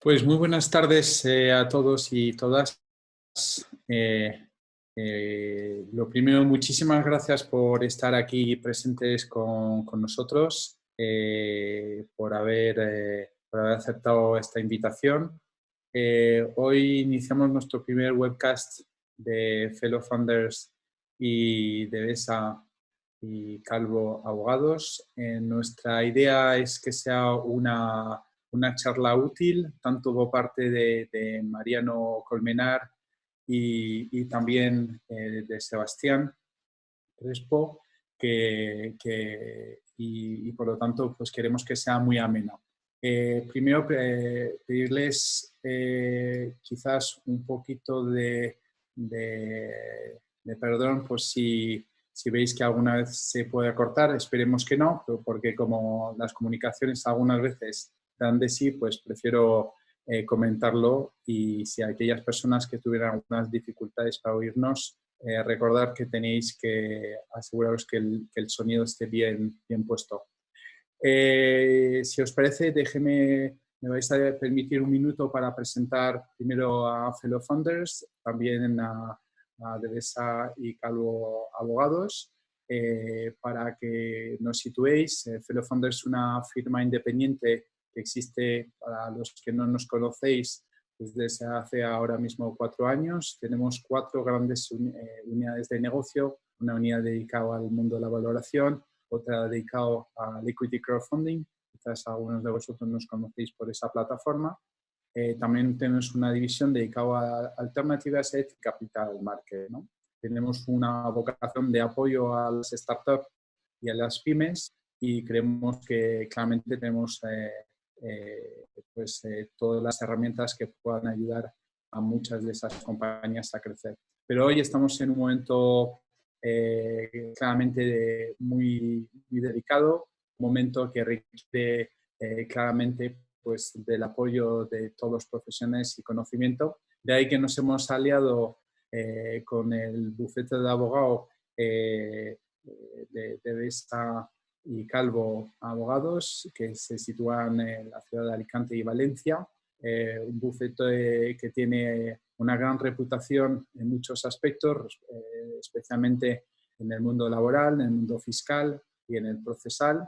Pues muy buenas tardes a todos y todas. Lo primero, muchísimas gracias por estar aquí presentes con nosotros, por haber aceptado esta invitación. Hoy iniciamos nuestro primer webcast de Fellow Founders y de BESA y Calvo Abogados. Nuestra idea es que sea una charla útil, tanto por parte de Mariano Colmenar y también de Sebastián Crespo, y por lo tanto pues queremos que sea muy ameno. Primero, pedirles quizás un poquito de perdón por si veis que alguna vez se puede cortar, esperemos que no, porque como las comunicaciones algunas veces dan de sí, pues prefiero comentarlo, y si aquellas personas que tuvieran algunas dificultades para oírnos, recordar que tenéis que aseguraros que el sonido esté bien puesto. Si os parece, me vais a permitir un minuto para presentar primero a Fellow Founders, también a Devesa y Calvo Abogados, para que nos situéis. Fellow Founders es una firma independiente que existe, para los que no nos conocéis, desde hace ahora mismo 4 años. Tenemos 4 grandes unidades de negocio: una unidad dedicada al mundo de la valoración, otra dedicada a liquidity crowdfunding, quizás algunos de vosotros nos conocéis por esa plataforma. También tenemos una división dedicada a Alternative Asset y Capital Market, ¿no? Tenemos una vocación de apoyo a las startups y a las pymes, y creemos que claramente tenemos todas las herramientas que puedan ayudar a muchas de esas compañías a crecer. Pero hoy estamos en un momento claramente muy delicado, un momento que requiere claramente pues del apoyo de todos los profesionales y conocimiento. De ahí que nos hemos aliado con el bufete de abogados de BESA y Calvo Abogados, que se sitúan en la ciudad de Alicante y Valencia. Un bufete que tiene una gran reputación en muchos aspectos, especialmente en el mundo laboral, en el mundo fiscal y en el procesal,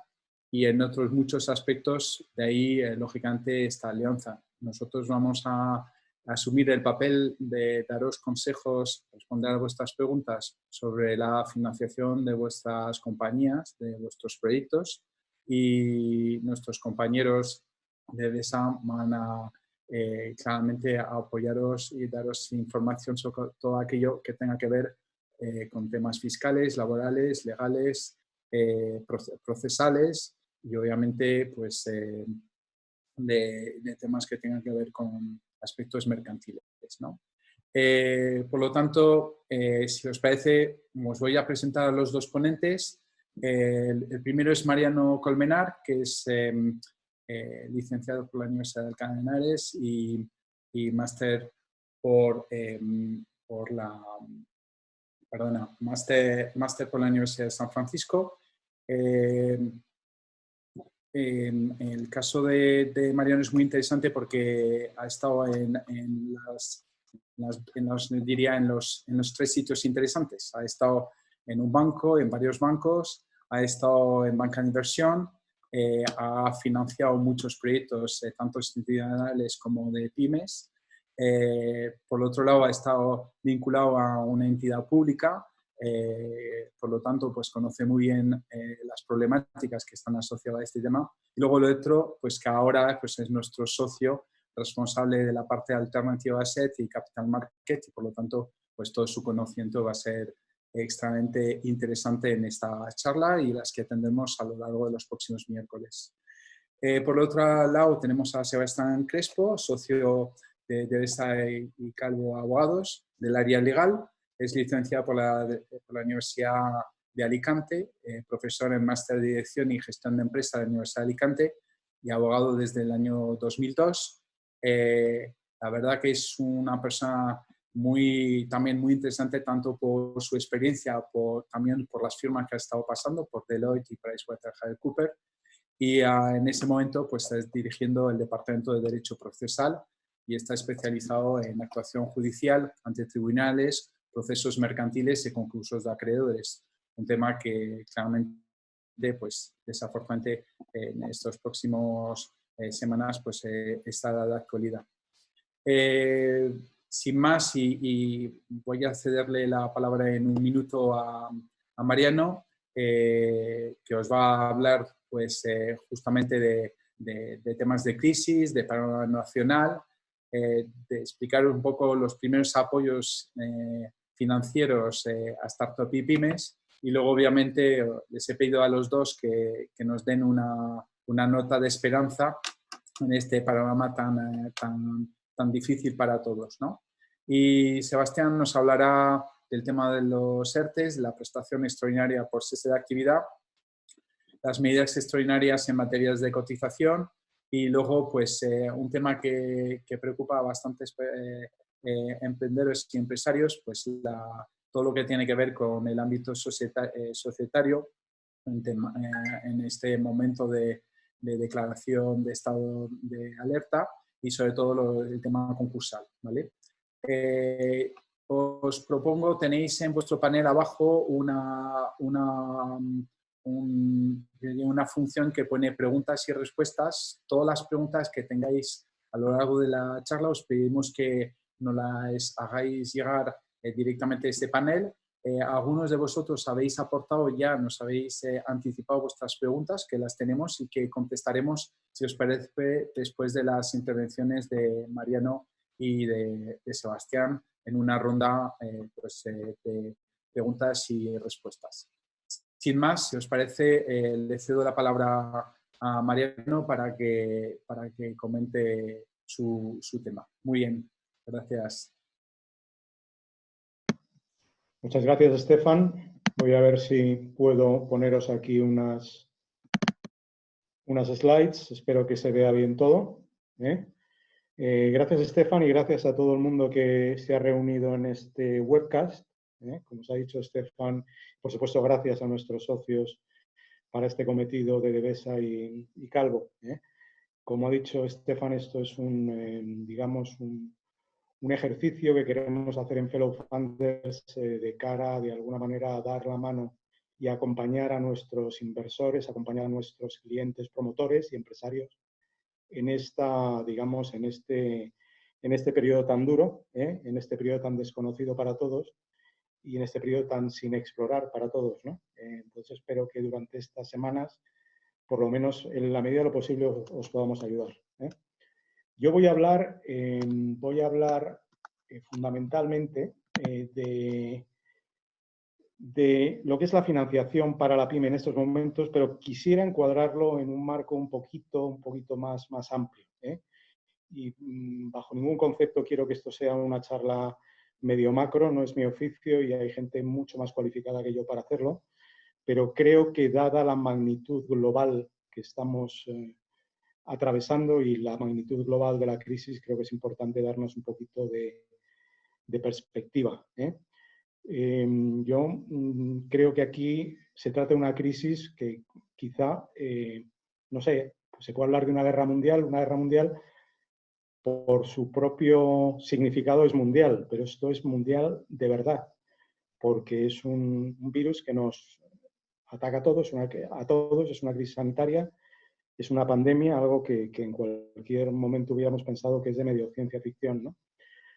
y en otros muchos aspectos. De ahí, lógicamente, esta alianza. Nosotros vamos a asumir el papel de daros consejos, responder a vuestras preguntas sobre la financiación de vuestras compañías, de vuestros proyectos, y nuestros compañeros de BESA van a claramente a apoyaros y daros información sobre todo aquello que tenga que ver con temas fiscales, laborales, legales, procesales, y obviamente pues de temas que tengan que ver con aspectos mercantiles, ¿no? Por lo tanto, si os parece, os voy a presentar a los dos ponentes. El primero es Mariano Colmenar, que es licenciado por la Universidad de Alcalá de Henares y máster máster por la Universidad de San Francisco. El caso de Mariano es muy interesante porque ha estado en los 3 sitios interesantes. Ha estado en un banco, en varios bancos, ha estado en banca de inversión, ha financiado muchos proyectos, tanto institucionales como de pymes. Por otro lado, ha estado vinculado a una entidad pública. Por lo tanto, pues conoce muy bien las problemáticas que están asociadas a este tema. Y luego lo otro, pues que ahora pues, es nuestro socio responsable de la parte de Alternative Asset y Capital Market, y por lo tanto, pues todo su conocimiento va a ser extremadamente interesante en esta charla y las que tendremos a lo largo de los próximos miércoles. Por el otro lado, tenemos a Sebastián Crespo, socio de BESA y Calvo Abogados del área legal. Es licenciado por la Universidad de Alicante, profesor en máster de Dirección y Gestión de Empresa de la Universidad de Alicante y abogado desde el año 2002. La verdad que es una persona también muy interesante, tanto por su experiencia, también por las firmas que ha estado pasando, por Deloitte y PricewaterhouseCoopers, y en ese momento pues está dirigiendo el Departamento de Derecho Procesal y está especializado en actuación judicial ante tribunales, procesos mercantiles y concursos de acreedores. Un tema que claramente, pues desafortunadamente, en estos próximos semanas pues está de actualidad. Sin más, y voy a cederle la palabra en un minuto a Mariano, que os va a hablar pues, justamente de temas de crisis, de panorama nacional, de explicar un poco los primeros apoyos financieros a startup y pymes, y luego obviamente les he pedido a los dos que nos den una nota de esperanza en este panorama tan difícil para todos, ¿no? Y Sebastián nos hablará del tema de los ERTEs, la prestación extraordinaria por cese de actividad, las medidas extraordinarias en materias de cotización y luego pues un tema que preocupa a bastantes emprendedores y empresarios, pues todo lo que tiene que ver con el ámbito societario en este momento de declaración de estado de alerta y sobre todo el tema concursal, ¿vale? Os propongo, tenéis en vuestro panel abajo una función que pone preguntas y respuestas. Todas las preguntas que tengáis a lo largo de la charla os pedimos que nos las hagáis llegar directamente a este panel. Algunos de vosotros habéis aportado ya, nos habéis anticipado vuestras preguntas, que las tenemos y que contestaremos, si os parece, después de las intervenciones de Mariano y de Sebastián en una ronda de preguntas y respuestas. Sin más, si os parece, le cedo la palabra a Mariano para que comente su tema. Muy bien, gracias. Muchas gracias, Estefan. Voy a ver si puedo poneros aquí unas slides. Espero que se vea bien todo. Gracias, Estefan, y gracias a todo el mundo que se ha reunido en este webcast. Como os ha dicho Estefan, por supuesto, gracias a nuestros socios para este cometido de Devesa y Calvo. Como ha dicho Estefan, esto es digamos, un ejercicio que queremos hacer en Fellow Funders de cara, de alguna manera, a dar la mano y acompañar a nuestros inversores, acompañar a nuestros clientes, promotores y empresarios en digamos, en este periodo tan duro, en este periodo tan desconocido para todos y en este periodo tan sin explorar para todos, ¿no? Entonces espero que durante estas semanas, por lo menos en la medida de lo posible, os podamos ayudar. Yo voy a hablar fundamentalmente de lo que es la financiación para la pyme en estos momentos, pero quisiera encuadrarlo en un marco un poquito más amplio. Y bajo ningún concepto quiero que esto sea una charla medio macro, no es mi oficio y hay gente mucho más cualificada que yo para hacerlo, pero creo que dada la magnitud global que estamos atravesando y la magnitud global de la crisis, creo que es importante darnos un poquito de perspectiva. Yo creo que aquí se trata de una crisis que quizá, no sé, pues se puede hablar de una guerra mundial por su propio significado es mundial, pero esto es mundial de verdad, porque es un virus que nos ataca a todos, es una crisis sanitaria, es una pandemia, algo que en cualquier momento hubiéramos pensado que es de medio ciencia ficción, ¿no?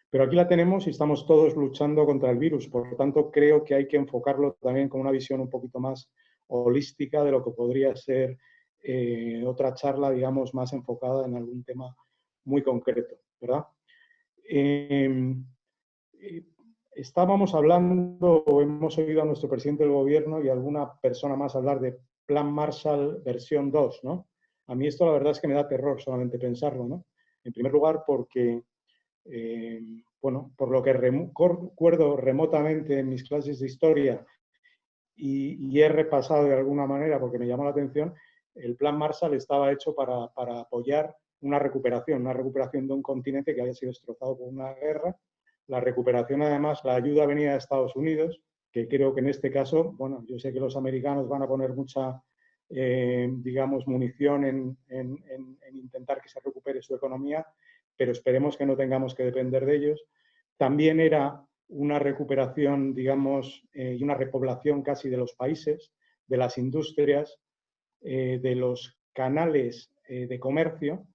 Pero aquí la tenemos y estamos todos luchando contra el virus. Por lo tanto, creo que hay que enfocarlo también con una visión un poquito más holística de lo que podría ser otra charla, digamos, más enfocada en algún tema muy concreto, ¿verdad? Estábamos hablando, o hemos oído a nuestro presidente del gobierno y a alguna persona más hablar de Plan Marshall versión 2, ¿no? A mí esto la verdad es que me da terror solamente pensarlo, ¿no? En primer lugar porque bueno, por lo que recuerdo remotamente en mis clases de historia y he repasado de alguna manera porque me llamó la atención, el Plan Marshall estaba hecho para apoyar una recuperación de un continente que había sido destrozado por una guerra. La recuperación, además, la ayuda venía de Estados Unidos, que creo que en este caso, bueno, yo sé que los americanos van a poner mucha digamos, munición en intentar que se recupere su economía, pero esperemos que no tengamos que depender de ellos. También era una recuperación, digamos, y una repoblación casi de los países, de las industrias, de los canales de comercio,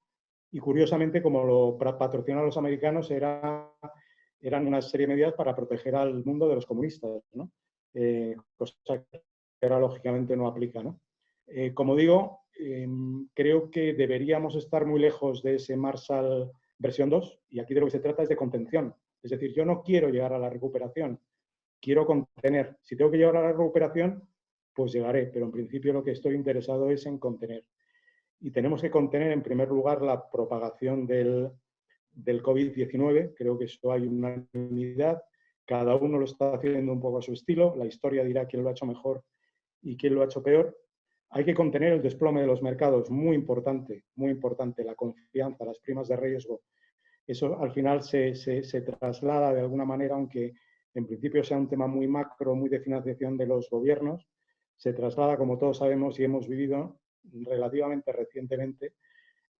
y curiosamente, como lo patrocinan los americanos, eran una serie de medidas para proteger al mundo de los comunistas, ¿no? Cosa que ahora lógicamente no aplica, ¿no? Como digo, creo que deberíamos estar muy lejos de ese Marshall versión 2, y aquí de lo que se trata es de contención. Es decir, yo no quiero llegar a la recuperación, quiero contener. Si tengo que llegar a la recuperación, pues llegaré, pero en principio lo que estoy interesado es en contener. Y tenemos que contener, en primer lugar, la propagación del COVID-19. Creo que esto hay una unidad. Cada uno lo está haciendo un poco a su estilo. La historia dirá quién lo ha hecho mejor y quién lo ha hecho peor. Hay que contener el desplome de los mercados, muy importante, la confianza, las primas de riesgo. Eso al final se traslada de alguna manera, aunque en principio sea un tema muy macro, muy de financiación de los gobiernos, se traslada, como todos sabemos y hemos vivido relativamente recientemente,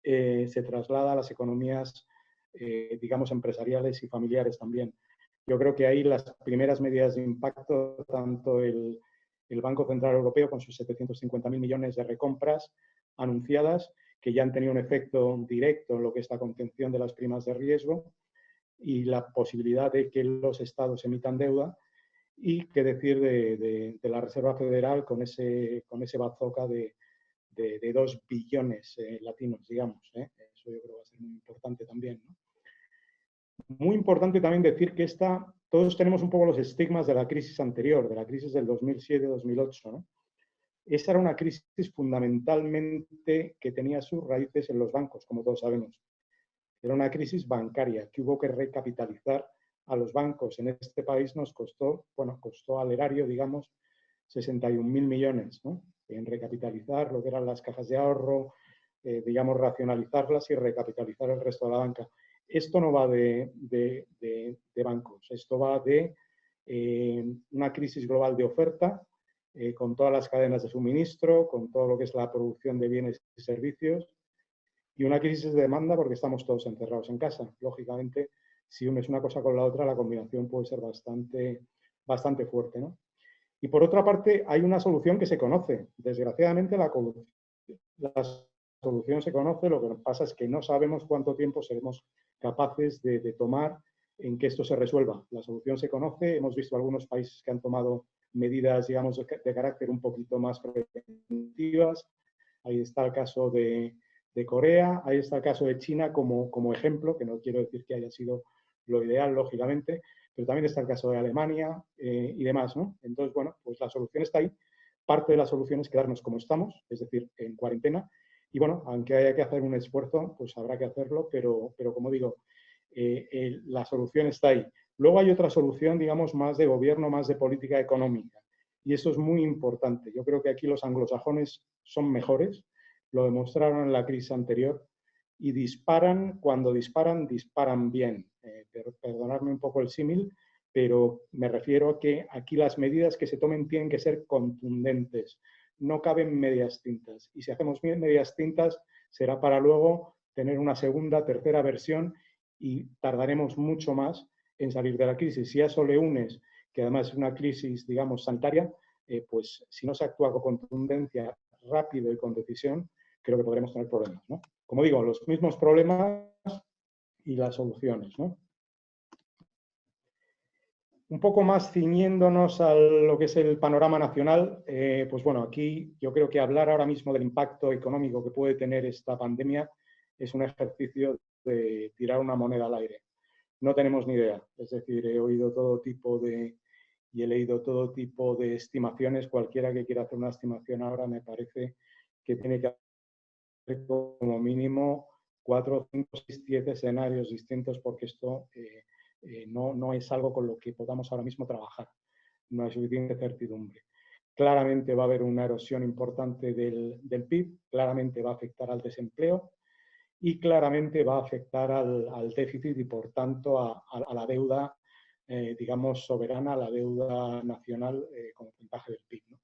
se traslada a las economías, digamos, empresariales y familiares también. Yo creo que ahí las primeras medidas de impacto, tanto el Banco Central Europeo con sus 750.000 millones de recompras anunciadas, que ya han tenido un efecto directo en lo que es la contención de las primas de riesgo y la posibilidad de que los estados emitan deuda, y qué decir de la Reserva Federal con ese bazooka de 2 billones latinos, digamos. Eso yo creo que va a ser muy importante también, ¿no? Muy importante también decir que todos tenemos un poco los estigmas de la crisis anterior, de la crisis del 2007-2008, ¿no? Esa era una crisis fundamentalmente que tenía sus raíces en los bancos, como todos sabemos. Era una crisis bancaria que hubo que recapitalizar a los bancos. En este país nos costó al erario, digamos, 61.000 millones, ¿no? En recapitalizar lo que eran las cajas de ahorro, digamos, racionalizarlas y recapitalizar el resto de la banca. Esto no va de bancos, esto va de una crisis global de oferta, con todas las cadenas de suministro, con todo lo que es la producción de bienes y servicios, y una crisis de demanda porque estamos todos encerrados en casa. Lógicamente, si unes una cosa con la otra, la combinación puede ser bastante fuerte, ¿no? Y por otra parte, hay una solución que se conoce. Desgraciadamente, la solución se conoce, lo que pasa es que no sabemos cuánto tiempo seremos capaces de tomar en que esto se resuelva. La solución se conoce, hemos visto algunos países que han tomado medidas, digamos, de carácter un poquito más preventivas. Ahí está el caso de Corea, ahí está el caso de China como ejemplo, que no quiero decir que haya sido lo ideal, lógicamente, pero también está el caso de Alemania y demás, ¿no? Entonces, bueno, pues la solución está ahí. Parte de la solución es quedarnos como estamos, es decir, en cuarentena. Y bueno, aunque haya que hacer un esfuerzo, pues habrá que hacerlo, pero como digo, la solución está ahí. Luego hay otra solución, digamos, más de gobierno, más de política económica. Y eso es muy importante. Yo creo que aquí los anglosajones son mejores, lo demostraron en la crisis anterior, y cuando disparan bien. Perdonadme un poco el símil, pero me refiero a que aquí las medidas que se tomen tienen que ser contundentes. No caben medias tintas. Y si hacemos medias tintas, será para luego tener una segunda, tercera versión y tardaremos mucho más en salir de la crisis. Si a eso le unes, que además es una crisis, digamos, sanitaria, pues si no se actúa con contundencia, rápido y con decisión, creo que podremos tener problemas, ¿no? Como digo, los mismos problemas y las soluciones, ¿no? Un poco más ciñéndonos a lo que es el panorama nacional, pues bueno, aquí yo creo que hablar ahora mismo del impacto económico que puede tener esta pandemia es un ejercicio de tirar una moneda al aire. No tenemos ni idea, es decir, he oído todo tipo y he leído todo tipo de estimaciones. Cualquiera que quiera hacer una estimación ahora me parece que tiene que hacer como mínimo 4, 5, 6, 10 escenarios distintos, porque esto no es algo con lo que podamos ahora mismo trabajar. No hay suficiente certidumbre. Claramente va a haber una erosión importante del PIB, claramente va a afectar al desempleo y claramente va a afectar al déficit y, por tanto, a la deuda, digamos, soberana, a la deuda nacional como porcentaje del PIB, ¿no?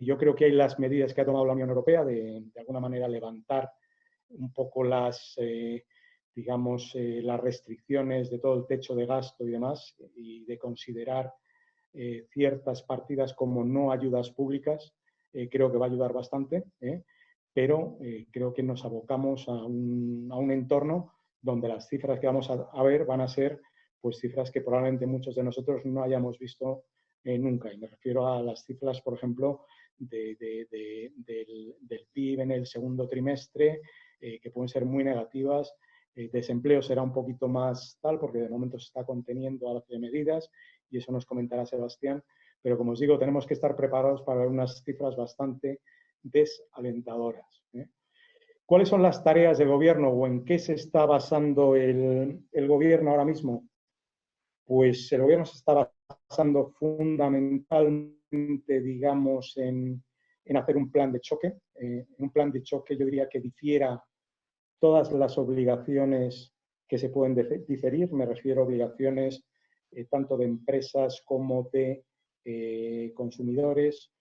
yo creo que hay las medidas que ha tomado la Unión Europea de alguna manera levantar un poco digamos, las restricciones de todo el techo de gasto y demás, y de considerar ciertas partidas como no ayudas públicas, creo que va a ayudar bastante, pero creo que nos abocamos a un entorno donde las cifras que vamos a ver van a ser pues cifras que probablemente muchos de nosotros no hayamos visto nunca. Y me refiero a las cifras, por ejemplo, del PIB en el segundo trimestre, que pueden ser muy negativas. Desempleo será un poquito más tal, porque de momento se está conteniendo a base de medidas, y eso nos comentará Sebastián. Pero como os digo, tenemos que estar preparados para ver unas cifras bastante desalentadoras. ¿Cuáles son las tareas del gobierno o en qué se está basando el gobierno ahora mismo? Pues el gobierno se está basando fundamentalmente, digamos, en hacer un plan de choque. Un plan de choque, yo diría, que difiera todas las obligaciones que se pueden diferir. Me refiero a obligaciones tanto de empresas como de consumidores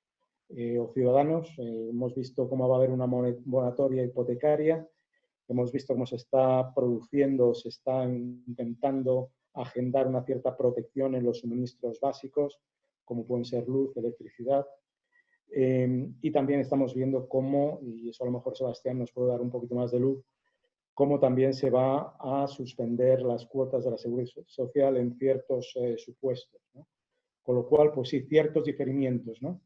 o ciudadanos. Hemos visto cómo va a haber una moratoria hipotecaria. Hemos visto cómo se está produciendo, se está intentando agendar una cierta protección en los suministros básicos, como pueden ser luz, electricidad. Y también estamos viendo cómo, y eso a lo mejor Sebastián nos puede dar un poquito más de luz, cómo también se va a suspender las cuotas de la seguridad social en ciertos supuestos, ¿no? Con lo cual, pues sí, ciertos diferimientos, ¿no?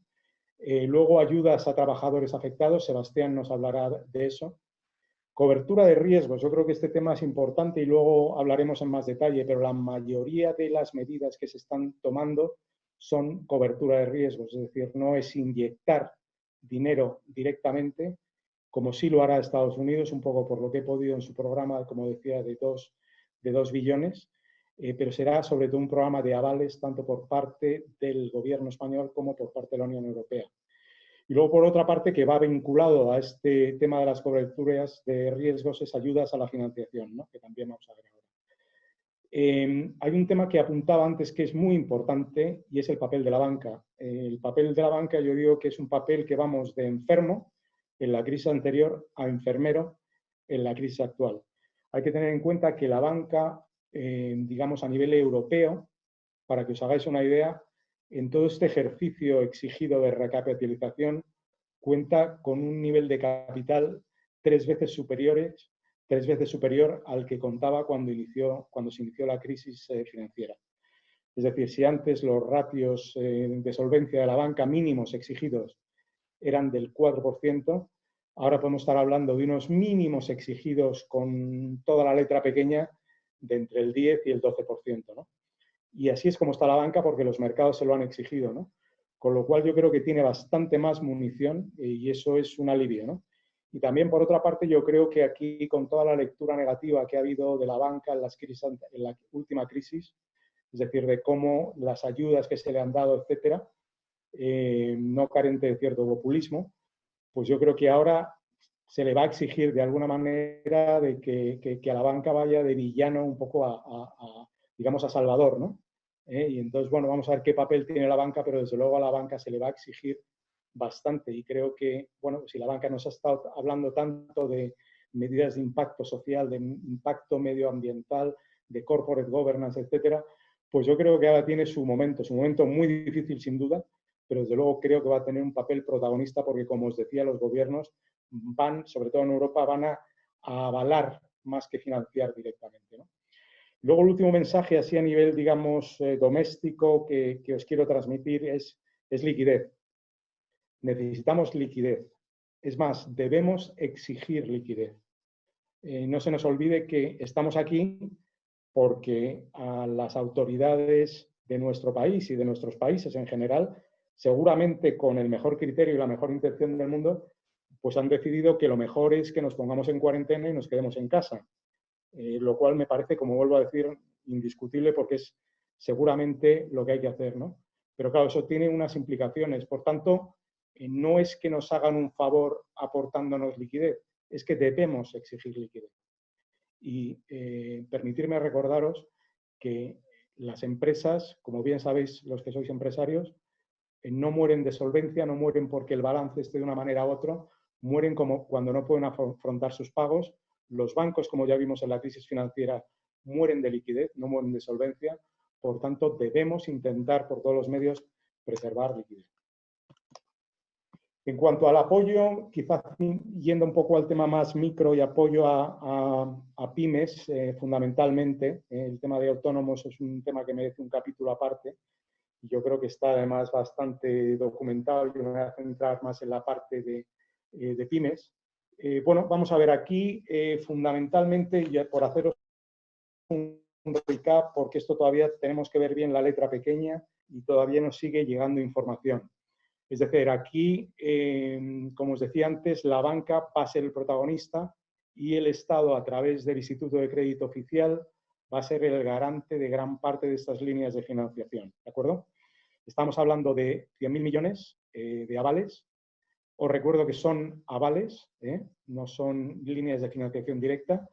Luego, ayudas a trabajadores afectados. Sebastián nos hablará de eso. Cobertura de riesgos. Yo creo que este tema es importante y luego hablaremos en más detalle, pero la mayoría de las medidas que se están tomando son cobertura de riesgos. Es decir, no es inyectar dinero directamente, como sí lo hará Estados Unidos, un poco por lo que he podido en su programa, como decía, de 2 billones, pero será sobre todo un programa de avales tanto por parte del gobierno español como por parte de la Unión Europea. Y luego, por otra parte, que va vinculado a este tema de las coberturas de riesgos, es ayudas a la financiación, ¿no? Que también vamos a ver ahora. Hay un tema que apuntaba antes que es muy importante y es el papel de la banca. El papel de la banca, yo digo que es un papel que vamos de enfermo en la crisis anterior a enfermero en la crisis actual. Hay que tener en cuenta que la banca, digamos a nivel europeo, para que os hagáis una idea, en todo este ejercicio exigido de recapitalización, cuenta con un nivel de capital 3 veces superior al que contaba cuando se inició la crisis financiera. Es decir, si antes los ratios de solvencia de la banca mínimos exigidos eran del 4%, ahora podemos estar hablando de unos mínimos exigidos con toda la letra pequeña de entre el 10 y el 12%, ¿no? Y así es como está la banca porque los mercados se lo han exigido, ¿no? Con lo cual yo creo que tiene bastante más munición y eso es un alivio, ¿no? Y también, por otra parte, yo creo que aquí, con toda la lectura negativa que ha habido de la banca en la última crisis, es decir, de cómo las ayudas que se le han dado, etcétera, no carente de cierto populismo, pues yo creo que ahora se le va a exigir de alguna manera de que a la banca vaya de villano un poco digamos, a Salvador, ¿no? Y entonces, bueno, vamos a ver qué papel tiene la banca, pero desde luego a la banca se le va a exigir bastante. Y creo que, bueno, si la banca nos ha estado hablando tanto de medidas de impacto social, de impacto medioambiental, de corporate governance, etcétera, pues yo creo que ahora tiene su momento muy difícil sin duda, pero desde luego creo que va a tener un papel protagonista porque, como os decía, los gobiernos van, sobre todo en Europa, van a avalar más que financiar directamente, ¿no? Luego, el último mensaje, así a nivel, digamos, doméstico, que os quiero transmitir es liquidez. Necesitamos liquidez. Es más, debemos exigir liquidez. No se nos olvide que estamos aquí porque a las autoridades de nuestro país y de nuestros países en general, seguramente con el mejor criterio y la mejor intención del mundo, pues han decidido que lo mejor es que nos pongamos en cuarentena y nos quedemos en casa. Lo cual me parece, como vuelvo a decir, indiscutible porque es seguramente lo que hay que hacer, ¿no? Pero claro, eso tiene unas implicaciones. Por tanto, no es que nos hagan un favor aportándonos liquidez, es que debemos exigir liquidez. Y permitirme recordaros que las empresas, como bien sabéis los que sois empresarios, no mueren de solvencia, no mueren porque el balance esté de una manera u otra, mueren como cuando no pueden afrontar sus pagos. Los bancos, como ya vimos en la crisis financiera, mueren de liquidez, no mueren de solvencia. Por tanto, debemos intentar por todos los medios preservar liquidez. En cuanto al apoyo, quizás yendo un poco al tema más micro y apoyo a pymes, fundamentalmente, el tema de autónomos es un tema que merece un capítulo aparte. Yo creo que está además bastante documentado y me voy a centrar más en la parte de pymes. Bueno, vamos a ver aquí, fundamentalmente, ya por haceros un recap, porque esto todavía tenemos que ver bien la letra pequeña y todavía nos sigue llegando información. Es decir, aquí, como os decía antes, la banca va a ser el protagonista y el Estado, a través del Instituto de Crédito Oficial, va a ser el garante de gran parte de estas líneas de financiación. ¿De acuerdo? Estamos hablando de 100.000 millones de avales. Os recuerdo que son avales, no son líneas de financiación directa,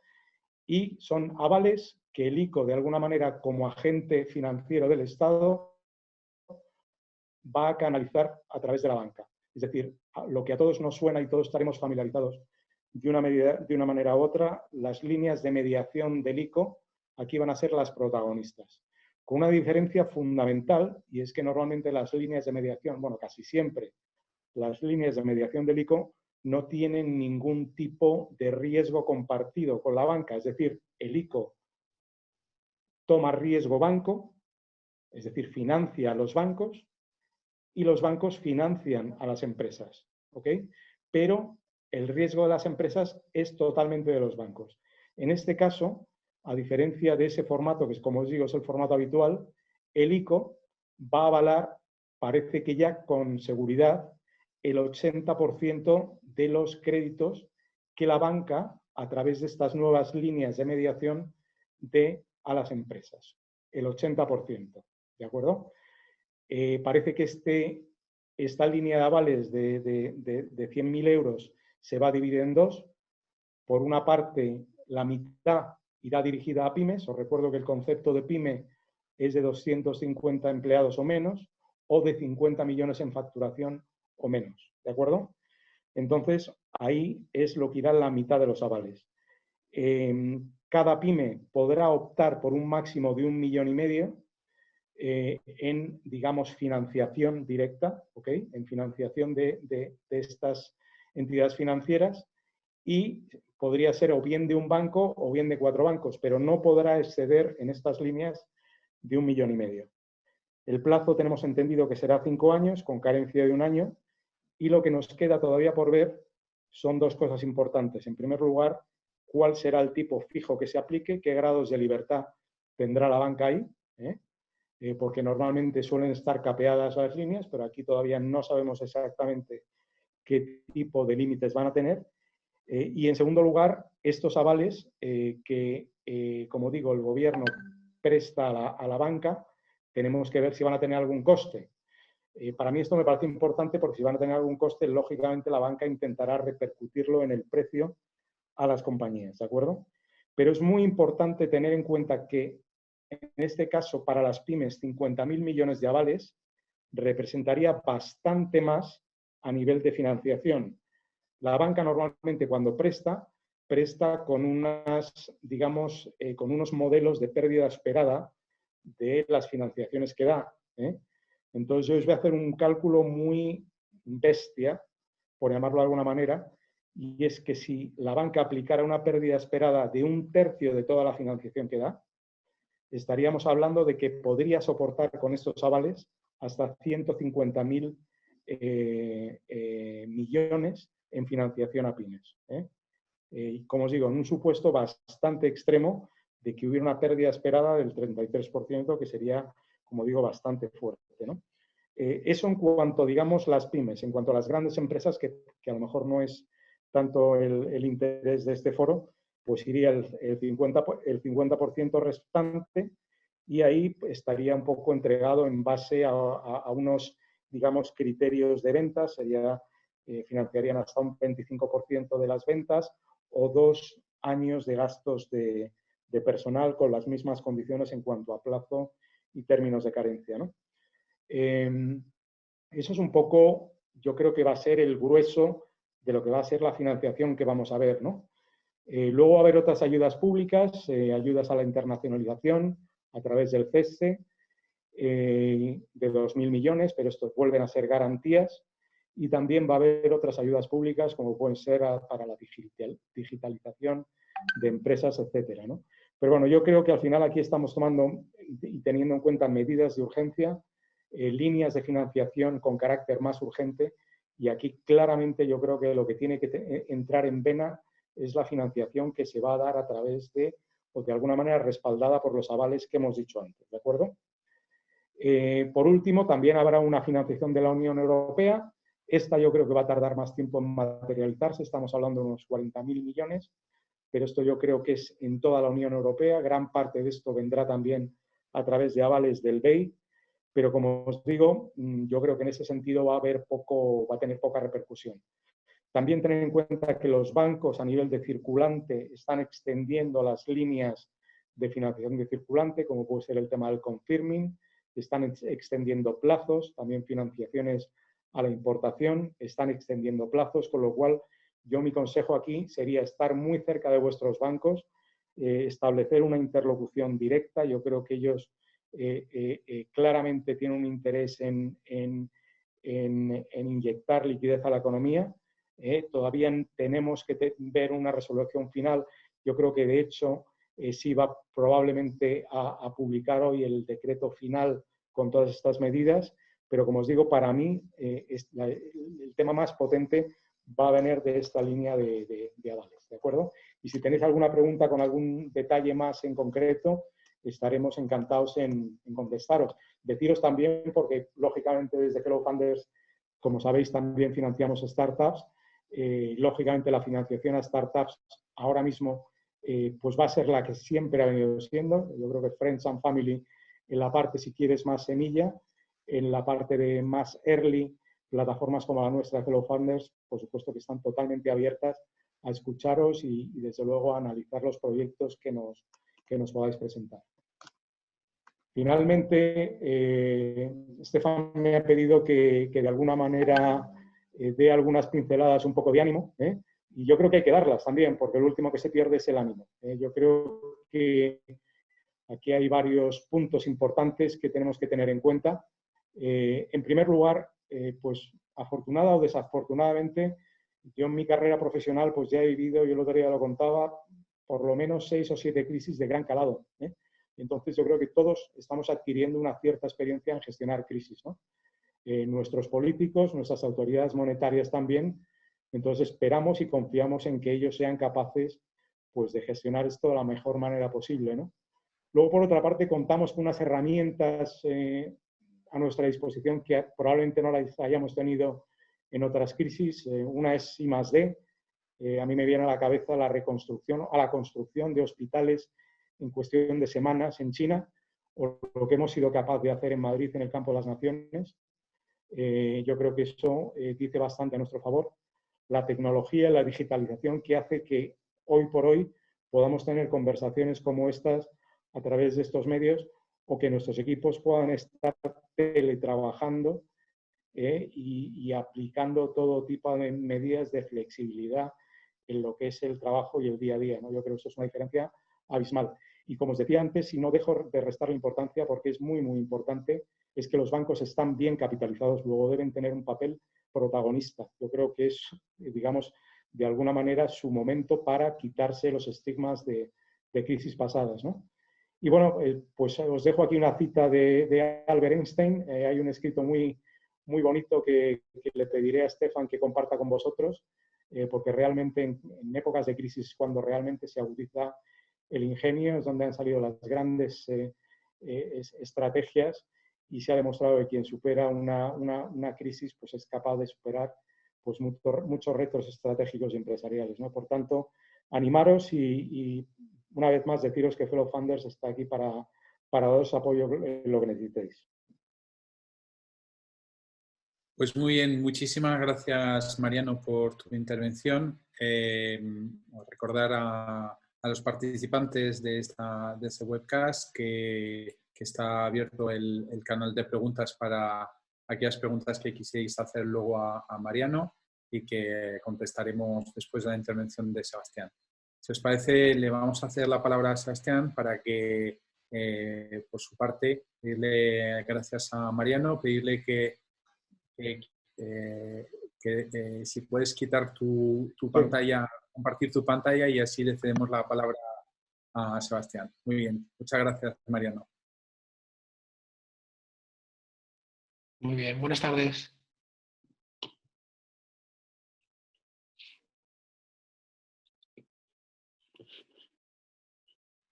y son avales que el ICO, de alguna manera, como agente financiero del Estado, va a canalizar a través de la banca. Es decir, lo que a todos nos suena y todos estaremos familiarizados de una manera u otra, las líneas de mediación del ICO aquí van a ser las protagonistas. Con una diferencia fundamental, y es que normalmente las líneas de mediación, bueno, casi siempre, las líneas de mediación del ICO no tienen ningún tipo de riesgo compartido con la banca. Es decir, el ICO toma riesgo banco, es decir, financia a los bancos, y los bancos financian a las empresas, ¿ok? Pero el riesgo de las empresas es totalmente de los bancos. En este caso, a diferencia de ese formato, que es, como os digo, es el formato habitual, el ICO va a avalar, parece que ya con seguridad, el 80% de los créditos que la banca, a través de estas nuevas líneas de mediación, dé a las empresas. El 80%, ¿de acuerdo? Parece que esta línea de avales de 100.000 euros se va a dividir en dos. Por una parte, la mitad irá dirigida a pymes. Os recuerdo que el concepto de pyme es de 250 empleados o menos, o de 50 millones en facturación o menos. ¿De acuerdo? Entonces, ahí es lo que irá la mitad de los avales. Cada pyme podrá optar por un máximo de 1,5 millones en, digamos, financiación directa, ¿okay? En financiación de estas entidades financieras, y podría ser o bien de un banco o bien de 4 bancos, pero no podrá exceder en estas líneas de 1,5 millones. El plazo tenemos entendido que será 5 años, con carencia de 1 año, y lo que nos queda todavía por ver son dos cosas importantes. En primer lugar, cuál será el tipo fijo que se aplique, qué grados de libertad tendrá la banca ahí, porque normalmente suelen estar capeadas las líneas, pero aquí todavía no sabemos exactamente qué tipo de límites van a tener. Y en segundo lugar, estos avales que, como digo, el gobierno presta a la banca, tenemos que ver si van a tener algún coste. Para mí esto me parece importante porque si van a tener algún coste, lógicamente la banca intentará repercutirlo en el precio a las compañías, ¿de acuerdo? Pero es muy importante tener en cuenta que en este caso, para las pymes, 50.000 millones de avales representaría bastante más a nivel de financiación. La banca normalmente cuando presta con unas, digamos, con unos modelos de pérdida esperada de las financiaciones que da. Entonces yo os voy a hacer un cálculo muy bestia, por llamarlo de alguna manera, y es que si la banca aplicara una pérdida esperada de 1/3 de toda la financiación que da, estaríamos hablando de que podría soportar con estos avales hasta 150.000 millones en financiación a pymes. Como os digo, en un supuesto bastante extremo de que hubiera una pérdida esperada del 33%, que sería, como digo, bastante fuerte, ¿no? Eso en cuanto, digamos, las pymes. En cuanto a las grandes empresas, que a lo mejor no es tanto el interés de este foro, pues iría el 50% restante, y ahí estaría un poco entregado en base a unos, digamos, criterios de ventas. Financiarían hasta un 25% de las ventas o 2 años de gastos de personal con las mismas condiciones en cuanto a plazo y términos de carencia, ¿no? eso es un poco, yo creo que va a ser el grueso de lo que va a ser la financiación que vamos a ver, ¿no? Luego va a haber otras ayudas públicas, ayudas a la internacionalización a través del CESE, de 2.000 millones, pero estos vuelven a ser garantías. Y también va a haber otras ayudas públicas, como pueden ser para la digitalización de empresas, etcétera, ¿no? Pero bueno, yo creo que al final aquí estamos tomando y teniendo en cuenta medidas de urgencia, líneas de financiación con carácter más urgente, y aquí claramente yo creo que lo que tiene que entrar en vena es la financiación que se va a dar a través de, o de alguna manera respaldada por los avales que hemos dicho antes, ¿de acuerdo? Por último, también habrá una financiación de la Unión Europea. Esta yo creo que va a tardar más tiempo en materializarse, estamos hablando de unos 40.000 millones, pero esto yo creo que es en toda la Unión Europea. Gran parte de esto vendrá también a través de avales del BEI, pero como os digo, yo creo que en ese sentido va a tener poca repercusión. También tener en cuenta que los bancos a nivel de circulante están extendiendo las líneas de financiación de circulante, como puede ser el tema del confirming, están extendiendo plazos, también financiaciones a la importación, están extendiendo plazos, con lo cual yo mi consejo aquí sería estar muy cerca de vuestros bancos, establecer una interlocución directa. Yo creo que ellos claramente tienen un interés en inyectar liquidez a la economía. Todavía tenemos que ver una resolución final. Yo creo que de hecho sí va probablemente a publicar hoy el decreto final con todas estas medidas, pero como os digo, para mí el tema más potente va a venir de esta línea de avales, ¿de acuerdo? Y si tenéis alguna pregunta con algún detalle más en concreto, estaremos encantados en contestaros. Deciros también, porque lógicamente desde Hello Funders, como sabéis, también financiamos startups. Lógicamente la financiación a startups ahora mismo pues va a ser la que siempre ha venido siendo. Yo creo que Friends and Family en la parte, si quieres, más semilla, en la parte de más early, plataformas como la nuestra, Hello Funders, por supuesto que están totalmente abiertas a escucharos y desde luego a analizar los proyectos que nos podáis presentar. Finalmente, Stefan me ha pedido que de alguna manera dé algunas pinceladas un poco de ánimo, y yo creo que hay que darlas también, porque lo último que se pierde es el ánimo. Yo creo que aquí hay varios puntos importantes que tenemos que tener en cuenta. En primer lugar, pues afortunada o desafortunadamente, yo en mi carrera profesional pues ya he vivido, yo el otro día lo contaba, por lo menos 6 o 7 crisis de gran calado. Entonces yo creo que todos estamos adquiriendo una cierta experiencia en gestionar crisis, ¿no? Nuestros políticos, nuestras autoridades monetarias también. Entonces esperamos y confiamos en que ellos sean capaces pues, de gestionar esto de la mejor manera posible, ¿no? Luego, por otra parte, contamos con unas herramientas a nuestra disposición que probablemente no las hayamos tenido en otras crisis. Una es I+D. A mí me viene a la cabeza la construcción de hospitales en cuestión de semanas en China, o lo que hemos sido capaces de hacer en Madrid en el campo de las naciones. Yo creo que eso dice bastante a nuestro favor. La tecnología, la digitalización que hace que hoy por hoy podamos tener conversaciones como estas a través de estos medios, o que nuestros equipos puedan estar teletrabajando y aplicando todo tipo de medidas de flexibilidad en lo que es el trabajo y el día a día, ¿no? Yo creo que eso es una diferencia abismal. Y como os decía antes, y no dejo de restar la importancia porque es muy, muy importante, es que los bancos están bien capitalizados, luego deben tener un papel protagonista. Yo creo que es, digamos, de alguna manera su momento para quitarse los estigmas de crisis pasadas, ¿no? Y bueno, pues os dejo aquí una cita de Albert Einstein. Hay un escrito muy, muy bonito que le pediré a Stefan que comparta con vosotros, porque realmente en épocas de crisis, cuando realmente se agudiza el ingenio, es donde han salido las grandes estrategias, y se ha demostrado que quien supera una crisis pues es capaz de superar pues muchos retos estratégicos y empresariales, ¿no? Por tanto, animaros y una vez más deciros que Hello Funders está aquí para daros apoyo en lo que necesitéis. Pues muy bien, muchísimas gracias, Mariano, por tu intervención. Recordar a los participantes de este webcast que está abierto el canal de preguntas para aquellas preguntas que quisierais hacer luego a Mariano y que contestaremos después de la intervención de Sebastián. Si os parece, le vamos a hacer la palabra a Sebastián para que, por su parte, pedirle gracias a Mariano, pedirle que si puedes quitar tu pantalla, compartir tu pantalla y así le cedemos la palabra a Sebastián. Muy bien, muchas gracias, Mariano. Muy bien, buenas tardes.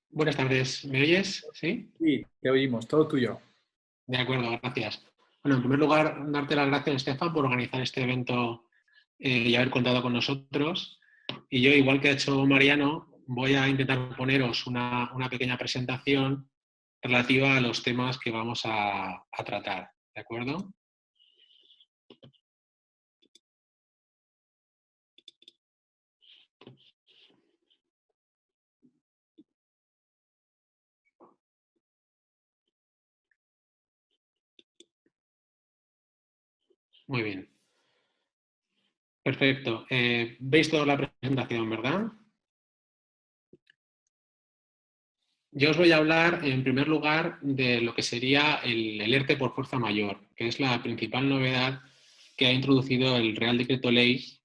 Buenas tardes, ¿me oyes? ¿Sí? Sí, te oímos, todo tuyo. De acuerdo, gracias. Bueno, en primer lugar, darte las gracias, Estefan, por organizar este evento y haber contado con nosotros. Y yo, igual que ha hecho Mariano, voy a intentar poneros una pequeña presentación relativa a los temas que vamos a tratar. ¿De acuerdo? Muy bien. Perfecto. ¿Veis toda la presentación, verdad? Yo os voy a hablar, en primer lugar, de lo que sería el ERTE por fuerza mayor, que es la principal novedad que ha introducido el Real Decreto Ley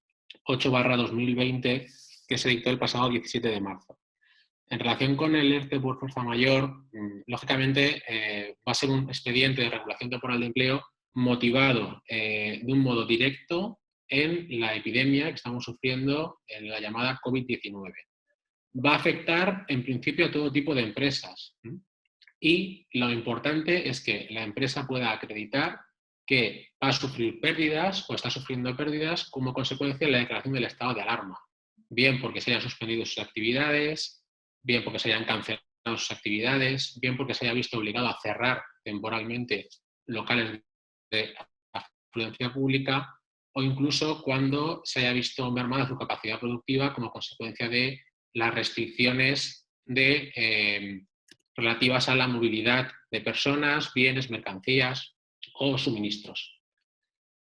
8/2020, que se dictó el pasado 17 de marzo. En relación con el ERTE por fuerza mayor, lógicamente va a ser un expediente de regulación temporal de empleo motivado de un modo directo en la epidemia que estamos sufriendo en la llamada COVID-19. Va a afectar en principio a todo tipo de empresas y lo importante es que la empresa pueda acreditar que va a sufrir pérdidas o está sufriendo pérdidas como consecuencia de la declaración del estado de alarma, bien porque se hayan suspendido sus actividades, bien porque se hayan cancelado sus actividades, bien porque se haya visto obligado a cerrar temporalmente locales de afluencia pública o incluso cuando se haya visto mermada su capacidad productiva como consecuencia de las restricciones relativas a la movilidad de personas, bienes, mercancías o suministros.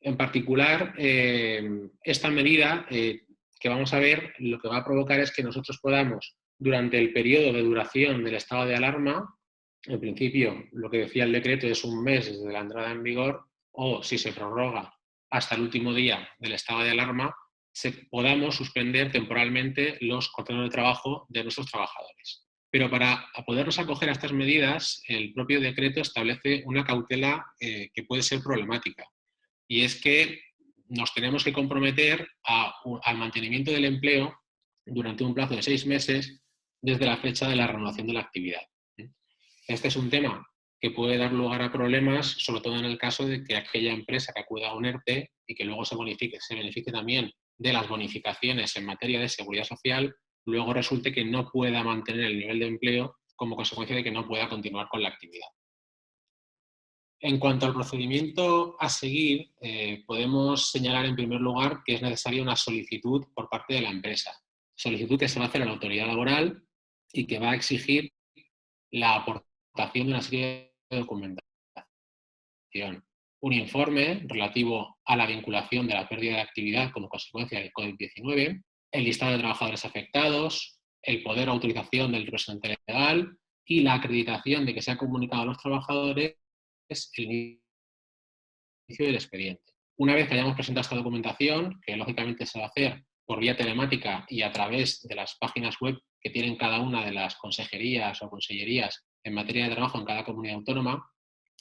En particular, esta medida que vamos a ver, lo que va a provocar es que nosotros podamos, durante el periodo de duración del estado de alarma, en principio, lo que decía el decreto es un mes desde la entrada en vigor, o si se prorroga hasta el último día del estado de alarma, podamos suspender temporalmente los contratos de trabajo de nuestros trabajadores. Pero para podernos acoger a estas medidas, el propio decreto establece una cautela que puede ser problemática. Y es que nos tenemos que comprometer al mantenimiento del empleo durante un plazo de 6 meses desde la fecha de la renovación de la actividad. Este es un tema que puede dar lugar a problemas, sobre todo en el caso de que aquella empresa que acuda a un ERTE y que luego se beneficie también de las bonificaciones en materia de seguridad social, luego resulte que no pueda mantener el nivel de empleo como consecuencia de que no pueda continuar con la actividad. En cuanto al procedimiento a seguir, podemos señalar en primer lugar que es necesaria una solicitud por parte de la empresa. Solicitud que se va a hacer a la autoridad laboral y que va a exigir la aportación de una serie de documentación. Un informe relativo a la vinculación de la pérdida de actividad como consecuencia del COVID-19, el listado de trabajadores afectados, el poder o autorización del representante legal y la acreditación de que se ha comunicado a los trabajadores el inicio del expediente. Una vez que hayamos presentado esta documentación, que lógicamente se va a hacer por vía telemática y a través de las páginas web que tienen cada una de las consejerías o consellerías en materia de trabajo en cada comunidad autónoma,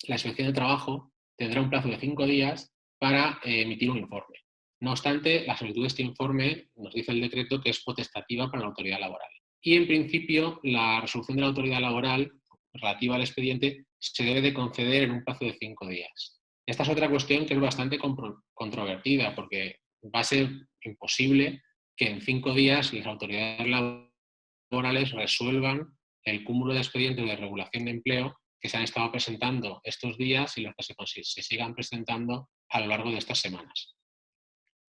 la Inspección de Trabajo tendrá un plazo de 5 días para emitir un informe. No obstante, la solicitud de este informe nos dice el decreto que es potestativa para la autoridad laboral. Y en principio, la resolución de la autoridad laboral relativa al expediente se debe de conceder en un plazo de 5 días. Esta es otra cuestión que es bastante controvertida porque va a ser imposible que en 5 días las autoridades laborales resuelvan el cúmulo de expedientes de regulación de empleo que se han estado presentando estos días y los que se sigan presentando a lo largo de estas semanas.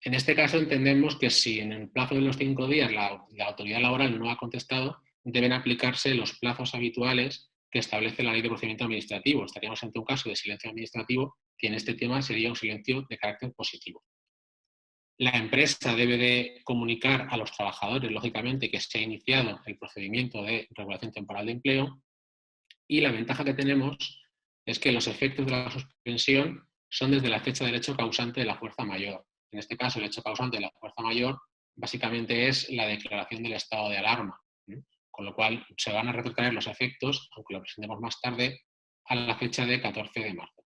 En este caso entendemos que si en el plazo de los 5 días la autoridad laboral no ha contestado, deben aplicarse los plazos habituales que establece la Ley de Procedimiento Administrativo. Estaríamos ante un caso de silencio administrativo en este tema sería un silencio de carácter positivo. La empresa debe de comunicar a los trabajadores, lógicamente, que se ha iniciado el procedimiento de regulación temporal de empleo, y la ventaja que tenemos es que los efectos de la suspensión son desde la fecha del hecho causante de la fuerza mayor. En este caso, el hecho causante de la fuerza mayor básicamente es la declaración del estado de alarma, ¿sí? Con lo cual se van a retrotraer los efectos, aunque lo presentemos más tarde, a la fecha de 14 de marzo.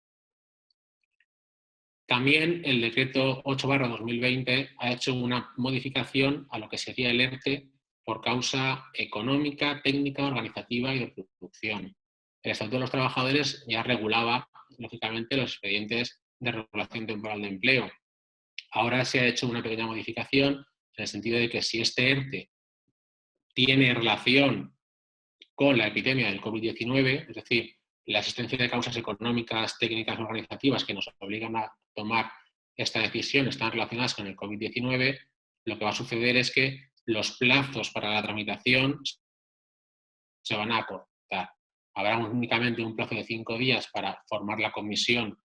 También el decreto 8/2020 ha hecho una modificación a lo que sería el ERTE por causa económica, técnica, organizativa y de producción. El Estatuto de los Trabajadores ya regulaba, lógicamente, los expedientes de regulación temporal de empleo. Ahora se ha hecho una pequeña modificación en el sentido de que si este ERTE tiene relación con la epidemia del COVID-19, es decir, la existencia de causas económicas, técnicas, organizativas que nos obligan a tomar esta decisión están relacionadas con el COVID-19, lo que va a suceder es que los plazos para la tramitación se van a acortar. Habrá únicamente un plazo de 5 días para formar la comisión,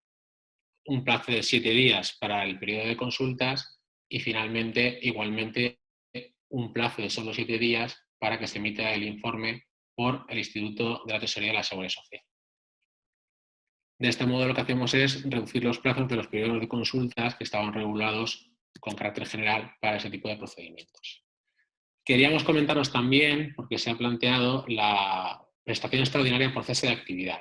un plazo de 7 días para el periodo de consultas y finalmente, igualmente, un plazo de solo 7 días para que se emita el informe por el Instituto de la Tesorería de la Seguridad Social. De este modo, lo que hacemos es reducir los plazos de los periodos de consultas que estaban regulados con carácter general para ese tipo de procedimientos. Queríamos comentaros también, porque se ha planteado, la prestación extraordinaria por cese de actividad.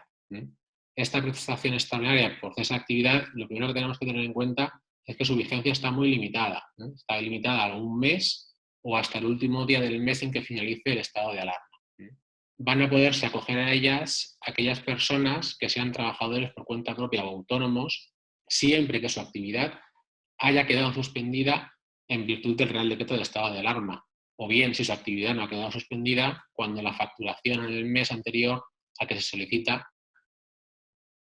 Esta prestación extraordinaria por cese de actividad, lo primero que tenemos que tener en cuenta es que su vigencia está muy limitada. Está limitada a un mes o hasta el último día del mes en que finalice el estado de alarma. Van a poderse acoger a ellas aquellas personas que sean trabajadores por cuenta propia o autónomos, siempre que su actividad haya quedado suspendida en virtud del Real Decreto de estado de alarma, o bien si su actividad no ha quedado suspendida cuando la facturación en el mes anterior a que se solicita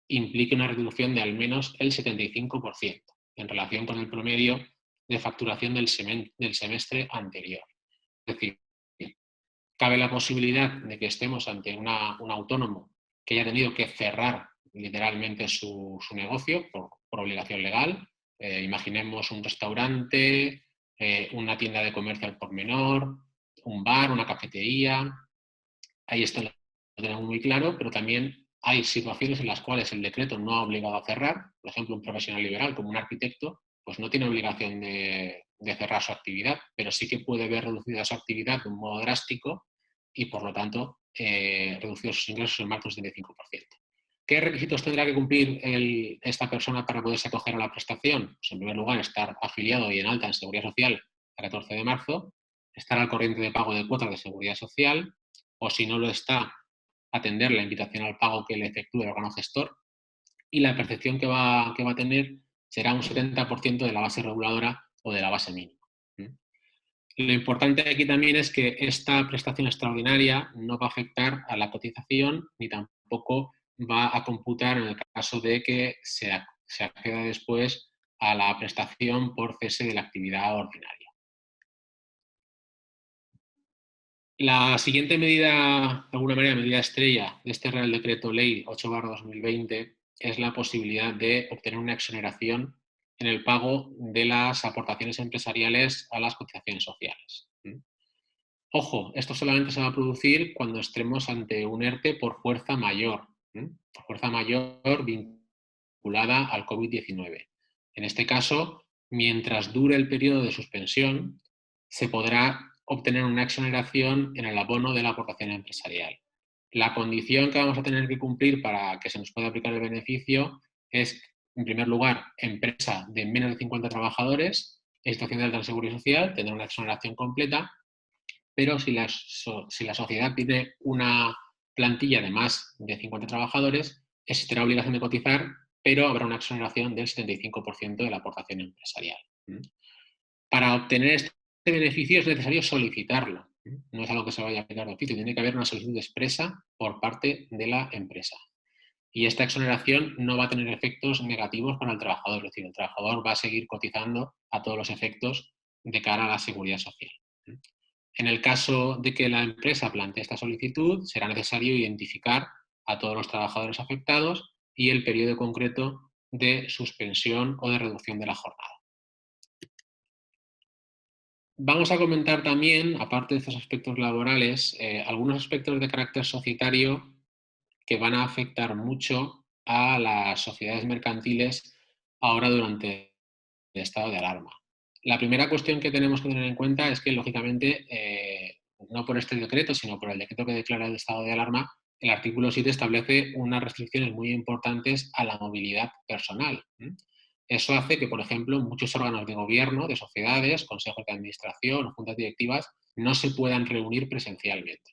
implique una reducción de al menos el 75% en relación con el promedio de facturación del semestre anterior. Es decir, cabe la posibilidad de que estemos ante un autónomo que haya tenido que cerrar literalmente su negocio por obligación legal. Imaginemos un restaurante, una tienda de comercio al por menor, un bar, una cafetería. Ahí esto lo tenemos muy claro, pero también hay situaciones en las cuales el decreto no ha obligado a cerrar. Por ejemplo, un profesional liberal como un arquitecto, pues no tiene obligación de cerrar su actividad, pero sí que puede ver reducida su actividad de un modo drástico y, por lo tanto, reducir sus ingresos en más del 75%. ¿Qué requisitos tendrá que cumplir esta persona para poderse acoger a la prestación? Pues, en primer lugar, estar afiliado y en alta en Seguridad Social el 14 de marzo, estar al corriente de pago de cuotas de Seguridad Social, o si no lo está, atender la invitación al pago que le efectúe el órgano gestor, y la percepción que va a tener será un 70% de la base reguladora o de la base mínima. Lo importante aquí también es que esta prestación extraordinaria no va a afectar a la cotización ni tampoco va a computar en el caso de que se acceda después a la prestación por cese de la actividad ordinaria. La siguiente medida, de alguna manera, medida estrella de este Real Decreto Ley 8/2020 es la posibilidad de obtener una exoneración en el pago de las aportaciones empresariales a las cotizaciones sociales. Ojo, esto solamente se va a producir cuando estemos ante un ERTE por fuerza mayor vinculada al COVID-19. En este caso, mientras dure el periodo de suspensión, se podrá obtener una exoneración en el abono de la aportación empresarial. La condición que vamos a tener que cumplir para que se nos pueda aplicar el beneficio es, en primer lugar, empresa de menos de 50 trabajadores, en situación de alta en Seguridad Social, tendrá una exoneración completa, pero si la sociedad tiene una plantilla de más de 50 trabajadores, existirá obligación de cotizar, pero habrá una exoneración del 75% de la aportación empresarial. Para obtener este beneficio es necesario solicitarlo. No es algo que se vaya a aplicar de oficio, tiene que haber una solicitud expresa por parte de la empresa. Y esta exoneración no va a tener efectos negativos para el trabajador, es decir, el trabajador va a seguir cotizando a todos los efectos de cara a la seguridad social. En el caso de que la empresa plantee esta solicitud, será necesario identificar a todos los trabajadores afectados y el periodo concreto de suspensión o de reducción de la jornada. Vamos a comentar también, aparte de estos aspectos laborales, algunos aspectos de carácter societario que van a afectar mucho a las sociedades mercantiles ahora durante el estado de alarma. La primera cuestión que tenemos que tener en cuenta es que, lógicamente, no por este decreto, sino por el decreto que declara el estado de alarma, el artículo 7 establece unas restricciones muy importantes a la movilidad personal. Eso hace que, por ejemplo, muchos órganos de gobierno, de sociedades, consejos de administración o juntas directivas no se puedan reunir presencialmente.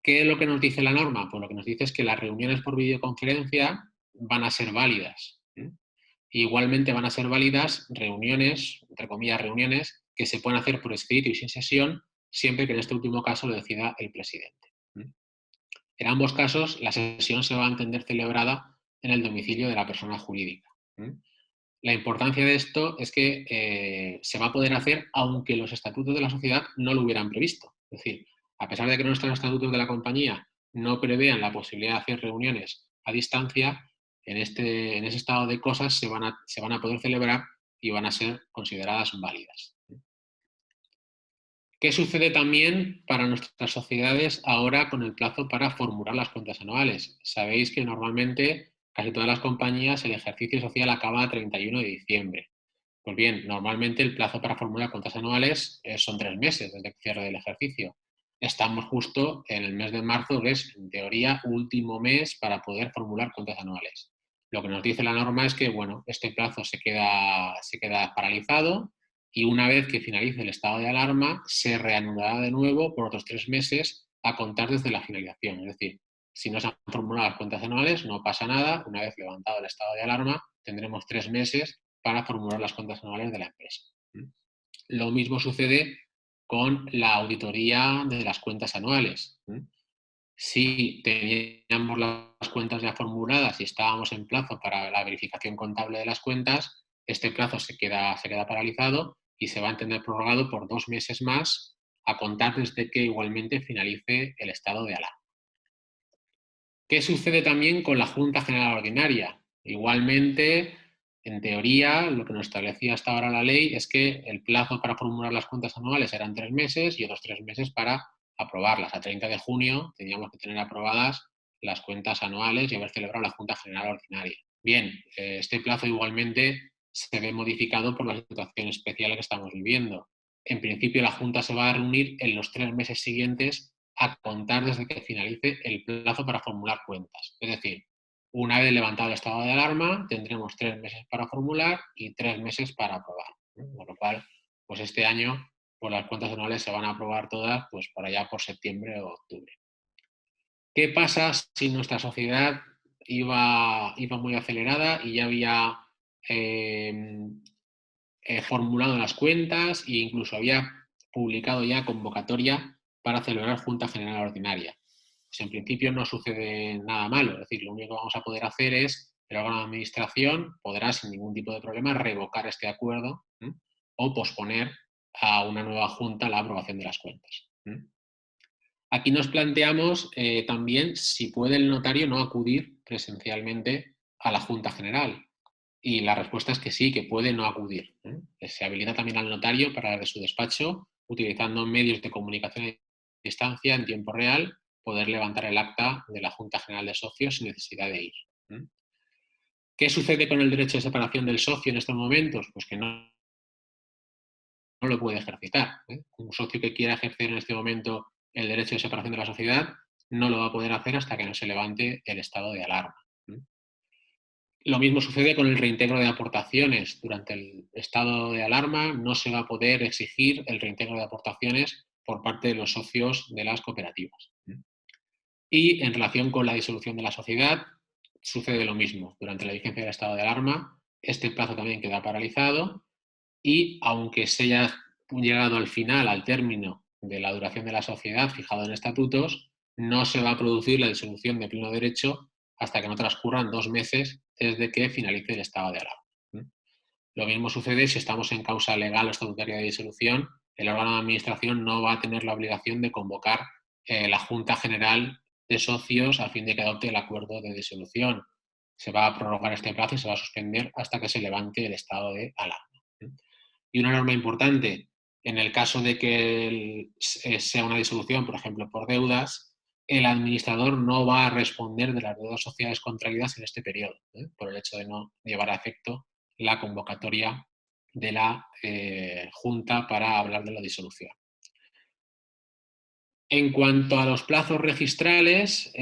¿Qué es lo que nos dice la norma? Pues lo que nos dice es que las reuniones por videoconferencia van a ser válidas. Igualmente van a ser válidas reuniones, entre comillas reuniones, que se pueden hacer por escrito y sin sesión, siempre que en este último caso lo decida el presidente. En ambos casos, la sesión se va a entender celebrada en el domicilio de la persona jurídica. La importancia de esto es que se va a poder hacer aunque los estatutos de la sociedad no lo hubieran previsto. Es decir, a pesar de que nuestros estatutos de la compañía no prevean la posibilidad de hacer reuniones a distancia, en ese estado de cosas se van a poder celebrar y van a ser consideradas válidas. ¿Qué sucede también para nuestras sociedades ahora con el plazo para formular las cuentas anuales? Sabéis que normalmente casi todas las compañías el ejercicio social acaba a 31 de diciembre. Pues bien, normalmente el plazo para formular cuentas anuales son 3 meses desde el cierre del ejercicio. Estamos justo en el mes de marzo, que es, en teoría, último mes para poder formular cuentas anuales. Lo que nos dice la norma es que, bueno, este plazo se queda paralizado y una vez que finalice el estado de alarma, se reanudará de nuevo por otros 3 meses a contar desde la finalización. Es decir, si no se han formulado las cuentas anuales, no pasa nada. Una vez levantado el estado de alarma, tendremos 3 meses para formular las cuentas anuales de la empresa. Lo mismo sucede con la auditoría de las cuentas anuales. Si teníamos las cuentas ya formuladas y estábamos en plazo para la verificación contable de las cuentas, este plazo se queda paralizado y se va a entender prorrogado por 2 meses más a contar desde que igualmente finalice el estado de alarma. ¿Qué sucede también con la Junta General Ordinaria? Igualmente, en teoría, lo que nos establecía hasta ahora la ley es que el plazo para formular las cuentas anuales eran 3 meses y otros 3 meses para aprobarlas. A 30 de junio teníamos que tener aprobadas las cuentas anuales y haber celebrado la Junta General Ordinaria. Bien, este plazo igualmente se ve modificado por la situación especial que estamos viviendo. En principio, la Junta se va a reunir en los 3 meses siguientes a contar desde que finalice el plazo para formular cuentas. Es decir, una vez levantado el estado de alarma, tendremos 3 meses para formular y 3 meses para aprobar. Con lo cual, pues este año pues las cuentas anuales se van a aprobar todas pues por allá por septiembre o octubre. ¿Qué pasa si nuestra sociedad iba muy acelerada y ya había formulado las cuentas e incluso había publicado ya convocatoria para celebrar Junta General Ordinaria? Pues en principio no sucede nada malo, es decir, lo único que vamos a poder hacer es, el órgano de administración podrá sin ningún tipo de problema revocar este acuerdo o posponer a una nueva Junta la aprobación de las cuentas. Aquí nos planteamos también si puede el notario no acudir presencialmente a la Junta General. Y la respuesta es que sí, que puede no acudir. Se habilita también al notario para desde su despacho, utilizando medios de comunicación a distancia en tiempo real, poder levantar el acta de la Junta General de Socios sin necesidad de ir. ¿Qué sucede con el derecho de separación del socio en estos momentos? Pues que no lo puede ejercitar. Un socio que quiera ejercer en este momento el derecho de separación de la sociedad no lo va a poder hacer hasta que no se levante el estado de alarma. Lo mismo sucede con el reintegro de aportaciones. Durante el estado de alarma no se va a poder exigir el reintegro de aportaciones por parte de los socios de las cooperativas. Y en relación con la disolución de la sociedad, sucede lo mismo. Durante la vigencia del estado de alarma, este plazo también queda paralizado y aunque se haya llegado al final, al término de la duración de la sociedad fijado en estatutos, no se va a producir la disolución de pleno derecho hasta que no transcurran 2 meses desde que finalice el estado de alarma. Lo mismo sucede si estamos en causa legal o estatutaria de disolución. El órgano de administración no va a tener la obligación de convocar la Junta General de Socios a fin de que adopte el acuerdo de disolución. se va a prorrogar este plazo y se va a suspender hasta que se levante el estado de alarma. Y una norma importante, en el caso de que sea una disolución, por ejemplo, por deudas, el administrador no va a responder de las deudas sociales contraídas en este periodo, por el hecho de no llevar a efecto la convocatoria de la Junta para hablar de la disolución. En cuanto a los plazos registrales,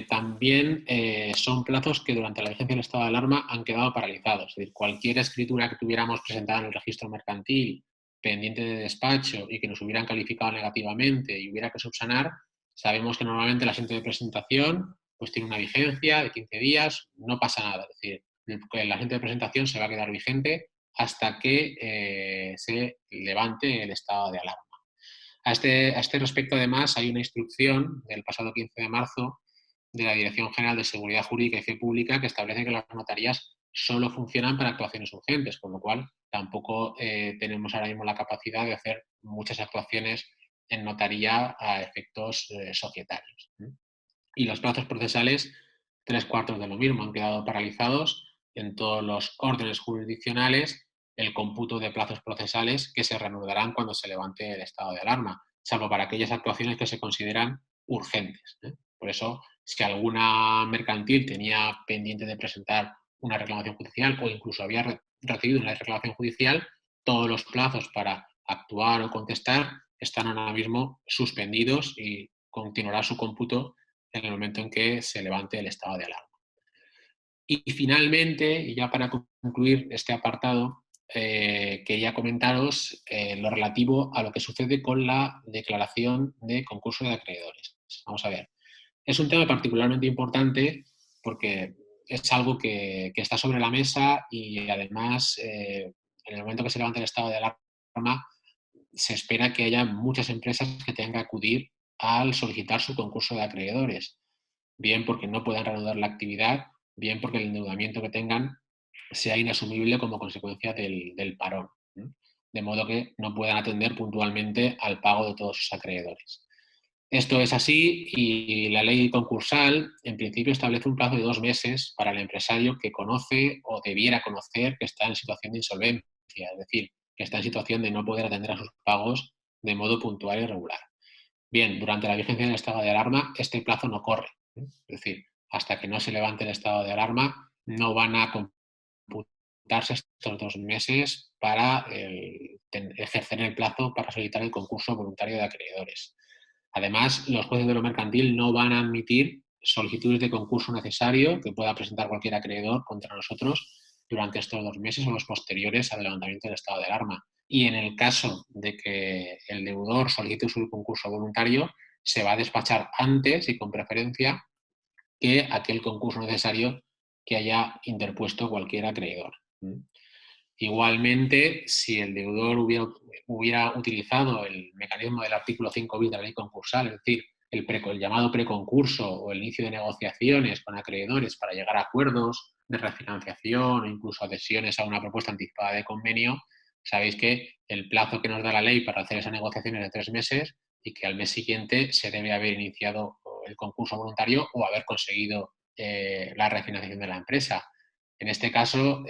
también son plazos que durante la vigencia del estado de alarma han quedado paralizados. Es decir, cualquier escritura que tuviéramos presentada en el registro mercantil, pendiente de despacho y que nos hubieran calificado negativamente y hubiera que subsanar, sabemos que normalmente el asiento de presentación pues tiene una vigencia de 15 días, no pasa nada. Es decir, el asiento de presentación se va a quedar vigente hasta que se levante el estado de alarma. A este respecto, además, hay una instrucción del pasado 15 de marzo de la Dirección General de Seguridad Jurídica y Fe Pública que establece que las notarías solo funcionan para actuaciones urgentes, con lo cual tampoco tenemos ahora mismo la capacidad de hacer muchas actuaciones en notaría a efectos societarios. Y los plazos procesales, 3/4 de lo mismo, han quedado paralizados en todos los órdenes jurisdiccionales el cómputo de plazos procesales que se reanudarán cuando se levante el estado de alarma, salvo para aquellas actuaciones que se consideran urgentes. Por eso, si alguna mercantil tenía pendiente de presentar una reclamación judicial o incluso había recibido una reclamación judicial, todos los plazos para actuar o contestar están ahora mismo suspendidos y continuará su cómputo en el momento en que se levante el estado de alarma. Y finalmente, y ya para concluir este apartado, quería comentaros lo relativo a lo que sucede con la declaración de concurso de acreedores. Vamos a ver. Es un tema particularmente importante porque es algo que está sobre la mesa y además en el momento que se levante el estado de alarma se espera que haya muchas empresas que tengan que acudir al solicitar su concurso de acreedores, bien porque no puedan reanudar la actividad, bien porque el endeudamiento que tengan sea inasumible como consecuencia del parón, ¿no? De modo que no puedan atender puntualmente al pago de todos sus acreedores. Esto es así y la ley concursal en principio establece un plazo de 2 meses para el empresario que conoce o debiera conocer que está en situación de insolvencia, es decir, que está en situación de no poder atender a sus pagos de modo puntual y regular. Bien, durante la vigencia del estado de alarma este plazo no corre, es decir, hasta que no se levante el estado de alarma no van a computarse estos 2 meses para ejercer el plazo para solicitar el concurso voluntario de acreedores. Además, los jueces de lo mercantil no van a admitir solicitudes de concurso necesario que pueda presentar cualquier acreedor contra nosotros durante estos 2 meses o los posteriores al levantamiento del estado de alarma. Y en el caso de que el deudor solicite su concurso voluntario, se va a despachar antes y con preferencia que aquel concurso necesario que haya interpuesto cualquier acreedor. Igualmente, si el deudor hubiera utilizado el mecanismo del artículo 5 bis de la ley concursal, es decir, el llamado preconcurso o el inicio de negociaciones con acreedores para llegar a acuerdos de refinanciación o incluso adhesiones a una propuesta anticipada de convenio, sabéis que el plazo que nos da la ley para hacer esa negociación es de 3 meses y que al mes siguiente se debe haber iniciado el concurso voluntario o haber conseguido la refinanciación de la empresa. En este caso,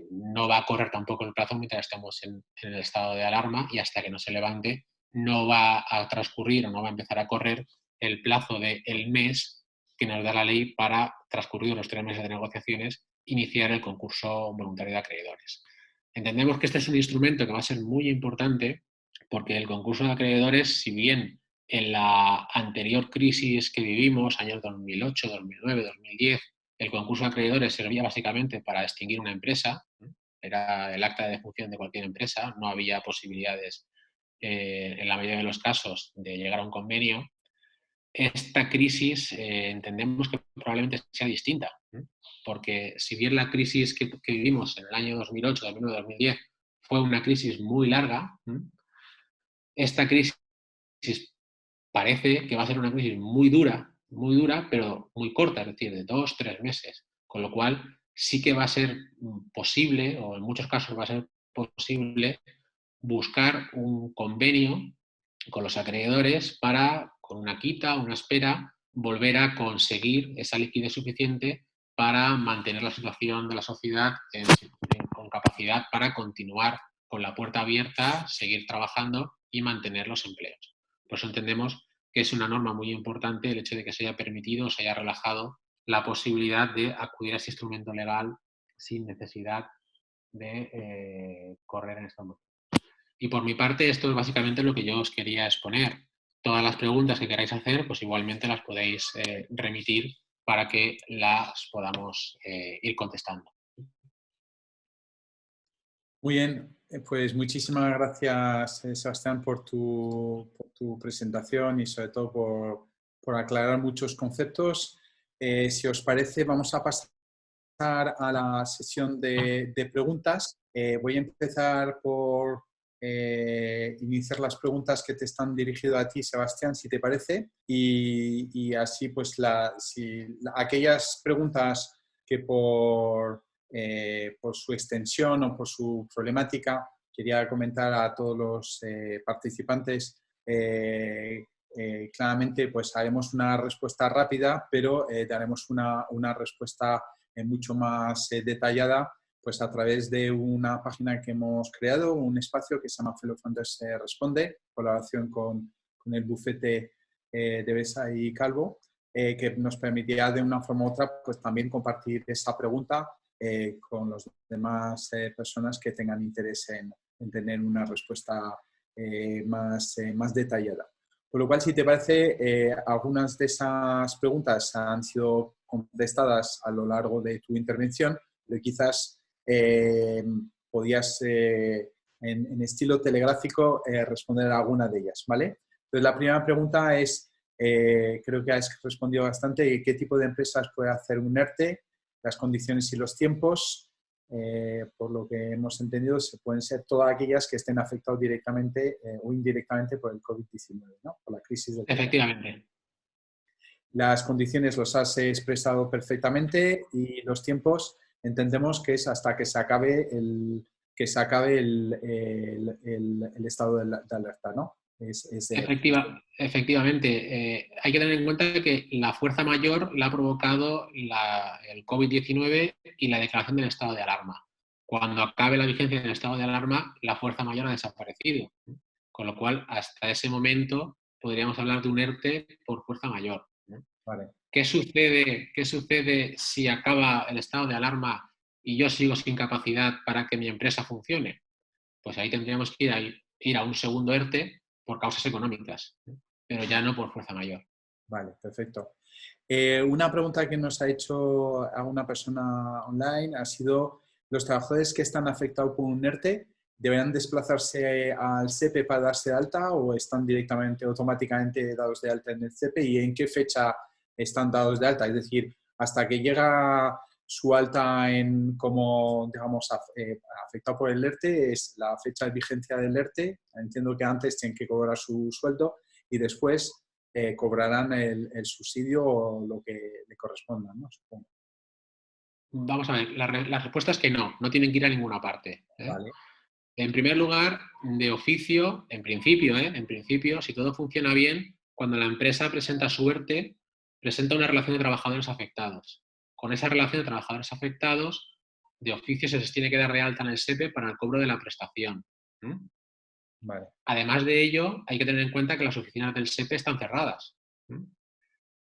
no va a correr tampoco el plazo mientras estemos en el estado de alarma y hasta que no se levante no va a transcurrir o no va a empezar a correr el plazo del mes que nos da la ley para, transcurridos los 3 meses de negociaciones, iniciar el concurso voluntario de acreedores. Entendemos que este es un instrumento que va a ser muy importante porque el concurso de acreedores, si bien en la anterior crisis que vivimos, años 2008, 2009, 2010, el concurso de acreedores servía básicamente para extinguir una empresa, era el acta de defunción de cualquier empresa, no había posibilidades en la mayoría de los casos de llegar a un convenio. Esta crisis entendemos que probablemente sea distinta, porque si bien la crisis que vivimos en el año 2008, 2009, 2010 fue una crisis muy larga, esta crisis parece que va a ser una crisis muy dura, pero muy corta, es decir, de 2, 3 meses. Con lo cual, sí que va a ser posible, o en muchos casos va a ser posible, buscar un convenio con los acreedores para, con una quita, una espera, volver a conseguir esa liquidez suficiente para mantener la situación de la sociedad con capacidad para continuar con la puerta abierta, seguir trabajando y mantener los empleos. Por eso entendemos que es una norma muy importante el hecho de que se haya permitido o se haya relajado la posibilidad de acudir a ese instrumento legal sin necesidad de correr en este momento. Y por mi parte, esto es básicamente lo que yo os quería exponer. Todas las preguntas que queráis hacer, pues igualmente las podéis remitir para que las podamos ir contestando. Muy bien, pues muchísimas gracias, Sebastián, por tu presentación y sobre todo por aclarar muchos conceptos. Si os parece, vamos a pasar a la sesión de preguntas. Voy a empezar por iniciar las preguntas que te están dirigidas a ti, Sebastián, si te parece. Y así, pues, aquellas preguntas que por su extensión o por su problemática, quería comentar a todos los participantes. Claramente, pues haremos una respuesta rápida, pero daremos una respuesta mucho más detallada, pues a través de una página que hemos creado, un espacio que se llama Fellow Founders Responde, en colaboración con el bufete de Besa y Calvo, que nos permitirá de una forma u otra pues también compartir esa pregunta con las demás personas que tengan interés en tener una respuesta más detallada. Por lo cual, si te parece, algunas de esas preguntas han sido contestadas a lo largo de tu intervención, pero quizás podías, en estilo telegráfico, responder a alguna de ellas, ¿vale? Entonces, la primera pregunta es, creo que has respondido bastante, ¿qué tipo de empresas puede hacer un ERTE? Las condiciones y los tiempos, por lo que hemos entendido, se pueden ser todas aquellas que estén afectadas directamente o indirectamente por el COVID-19, ¿no? Por la crisis del COVID. Efectivamente. Las condiciones los has expresado perfectamente y los tiempos entendemos que es hasta que se acabe el estado de alerta, ¿no? Efectivamente. Hay que tener en cuenta que la fuerza mayor la ha provocado el COVID-19 y la declaración del estado de alarma. Cuando acabe la vigencia del estado de alarma, la fuerza mayor ha desaparecido. Con lo cual, hasta ese momento, podríamos hablar de un ERTE por fuerza mayor. Vale. ¿Qué sucede si acaba el estado de alarma y yo sigo sin capacidad para que mi empresa funcione? Pues ahí tendríamos que ir a un segundo ERTE por causas económicas, pero ya no por fuerza mayor. Vale, perfecto. Una pregunta que nos ha hecho alguna persona online ha sido: ¿los trabajadores que están afectados por un ERTE deberán desplazarse al SEPE para darse de alta o están directamente, automáticamente dados de alta en el SEPE? ¿Y en qué fecha están dados de alta? Es decir, hasta que llega su alta como, digamos, afectado por el ERTE, es la fecha de vigencia del ERTE. Entiendo que antes tienen que cobrar su sueldo y después cobrarán el subsidio o lo que le corresponda, ¿no? Supongo. Vamos a ver, la respuesta es que no tienen que ir a ninguna parte. Vale. En primer lugar, de oficio, en principio, si todo funciona bien, cuando la empresa presenta su ERTE, presenta una relación de trabajadores afectados. Con esa relación de trabajadores afectados, de oficio se les tiene que dar de alta en el SEPE para el cobro de la prestación. Vale. Además de ello, hay que tener en cuenta que las oficinas del SEPE están cerradas.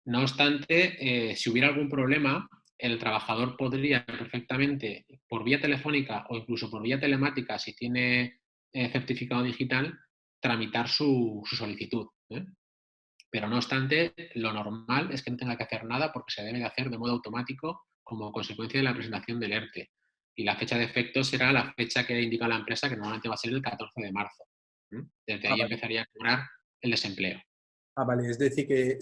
No obstante, si hubiera algún problema, el trabajador podría perfectamente, por vía telefónica o incluso por vía telemática, si tiene certificado digital, tramitar su solicitud. Pero no obstante, lo normal es que no tenga que hacer nada porque se debe de hacer de modo automático como consecuencia de la presentación del ERTE. Y la fecha de efecto será la fecha que indica la empresa, que normalmente va a ser el 14 de marzo. Desde ahí empezaría a cobrar el desempleo. Vale, es decir que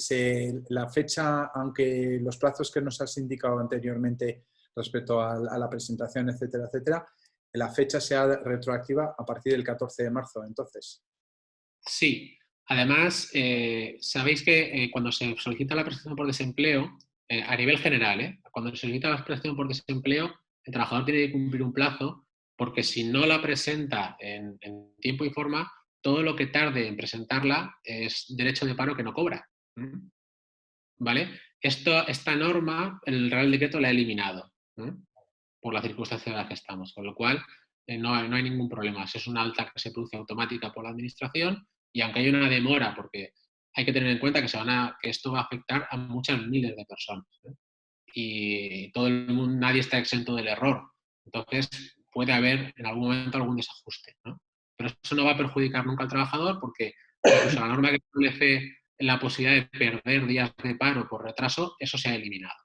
la fecha, aunque los plazos que nos has indicado anteriormente respecto a la presentación, etcétera, etcétera, la fecha sea retroactiva a partir del 14 de marzo, entonces. Sí. Además, sabéis que cuando se solicita la prestación por desempleo, a nivel general, cuando se solicita la prestación por desempleo, el trabajador tiene que cumplir un plazo, porque si no la presenta en tiempo y forma, todo lo que tarde en presentarla es derecho de paro que no cobra. ¿Vale? Esta norma, el Real Decreto la ha eliminado, ¿eh? Por la circunstancia en la que estamos, con lo cual no hay ningún problema. Es una alta que se produce automática por la Administración y aunque hay una demora, porque hay que tener en cuenta que esto va a afectar a muchas miles de personas, ¿eh? Y todo el mundo, nadie está exento del error. Entonces, puede haber en algún momento algún desajuste, ¿no? Pero eso no va a perjudicar nunca al trabajador porque incluso la norma que establece la posibilidad de perder días de paro por retraso, eso se ha eliminado.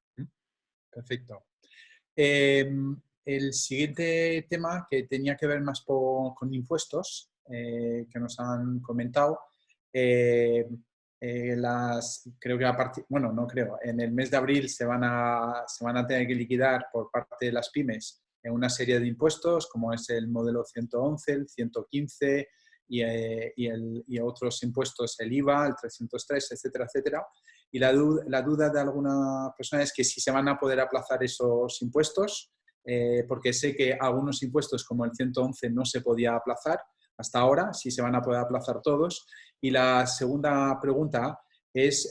Perfecto. El siguiente tema que tenía que ver más con impuestos, que nos han comentado, creo que a partir, bueno, no creo, en el mes de abril se van a tener que liquidar por parte de las pymes una serie de impuestos, como es el modelo 111, el 115 y otros impuestos, el IVA, el 303, etcétera, etcétera. Y la duda de alguna persona es que si se van a poder aplazar esos impuestos, porque sé que algunos impuestos como el 111 no se podía aplazar hasta ahora, si se van a poder aplazar todos. Y la segunda pregunta es,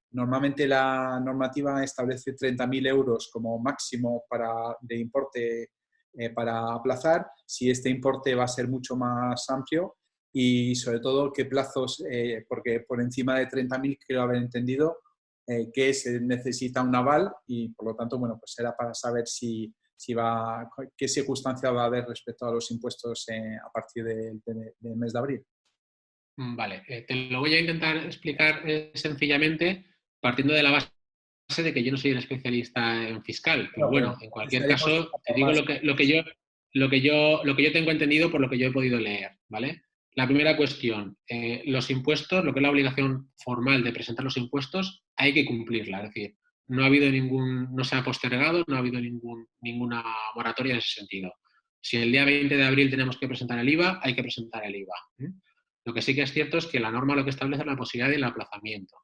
normalmente la normativa establece 30.000 euros como máximo de importe para aplazar, si este importe va a ser mucho más amplio y sobre todo qué plazos, porque por encima de 30.000 creo haber entendido que se necesita un aval y por lo tanto, bueno, pues era para saber qué circunstancia va a haber respecto a los impuestos a partir del mes de abril. Vale, te lo voy a intentar explicar sencillamente partiendo de la base de que yo no soy un especialista en fiscal, pero bueno, en cualquier caso te digo lo que yo tengo entendido por lo que yo he podido leer, ¿vale? La primera cuestión, los impuestos, lo que es la obligación formal de presentar los impuestos, hay que cumplirla, es decir, no se ha postergado, no ha habido ninguna moratoria en ese sentido. Si el día 20 de abril tenemos que presentar el IVA, hay que presentar el IVA. Lo que sí que es cierto es que la norma lo que establece es la posibilidad del aplazamiento.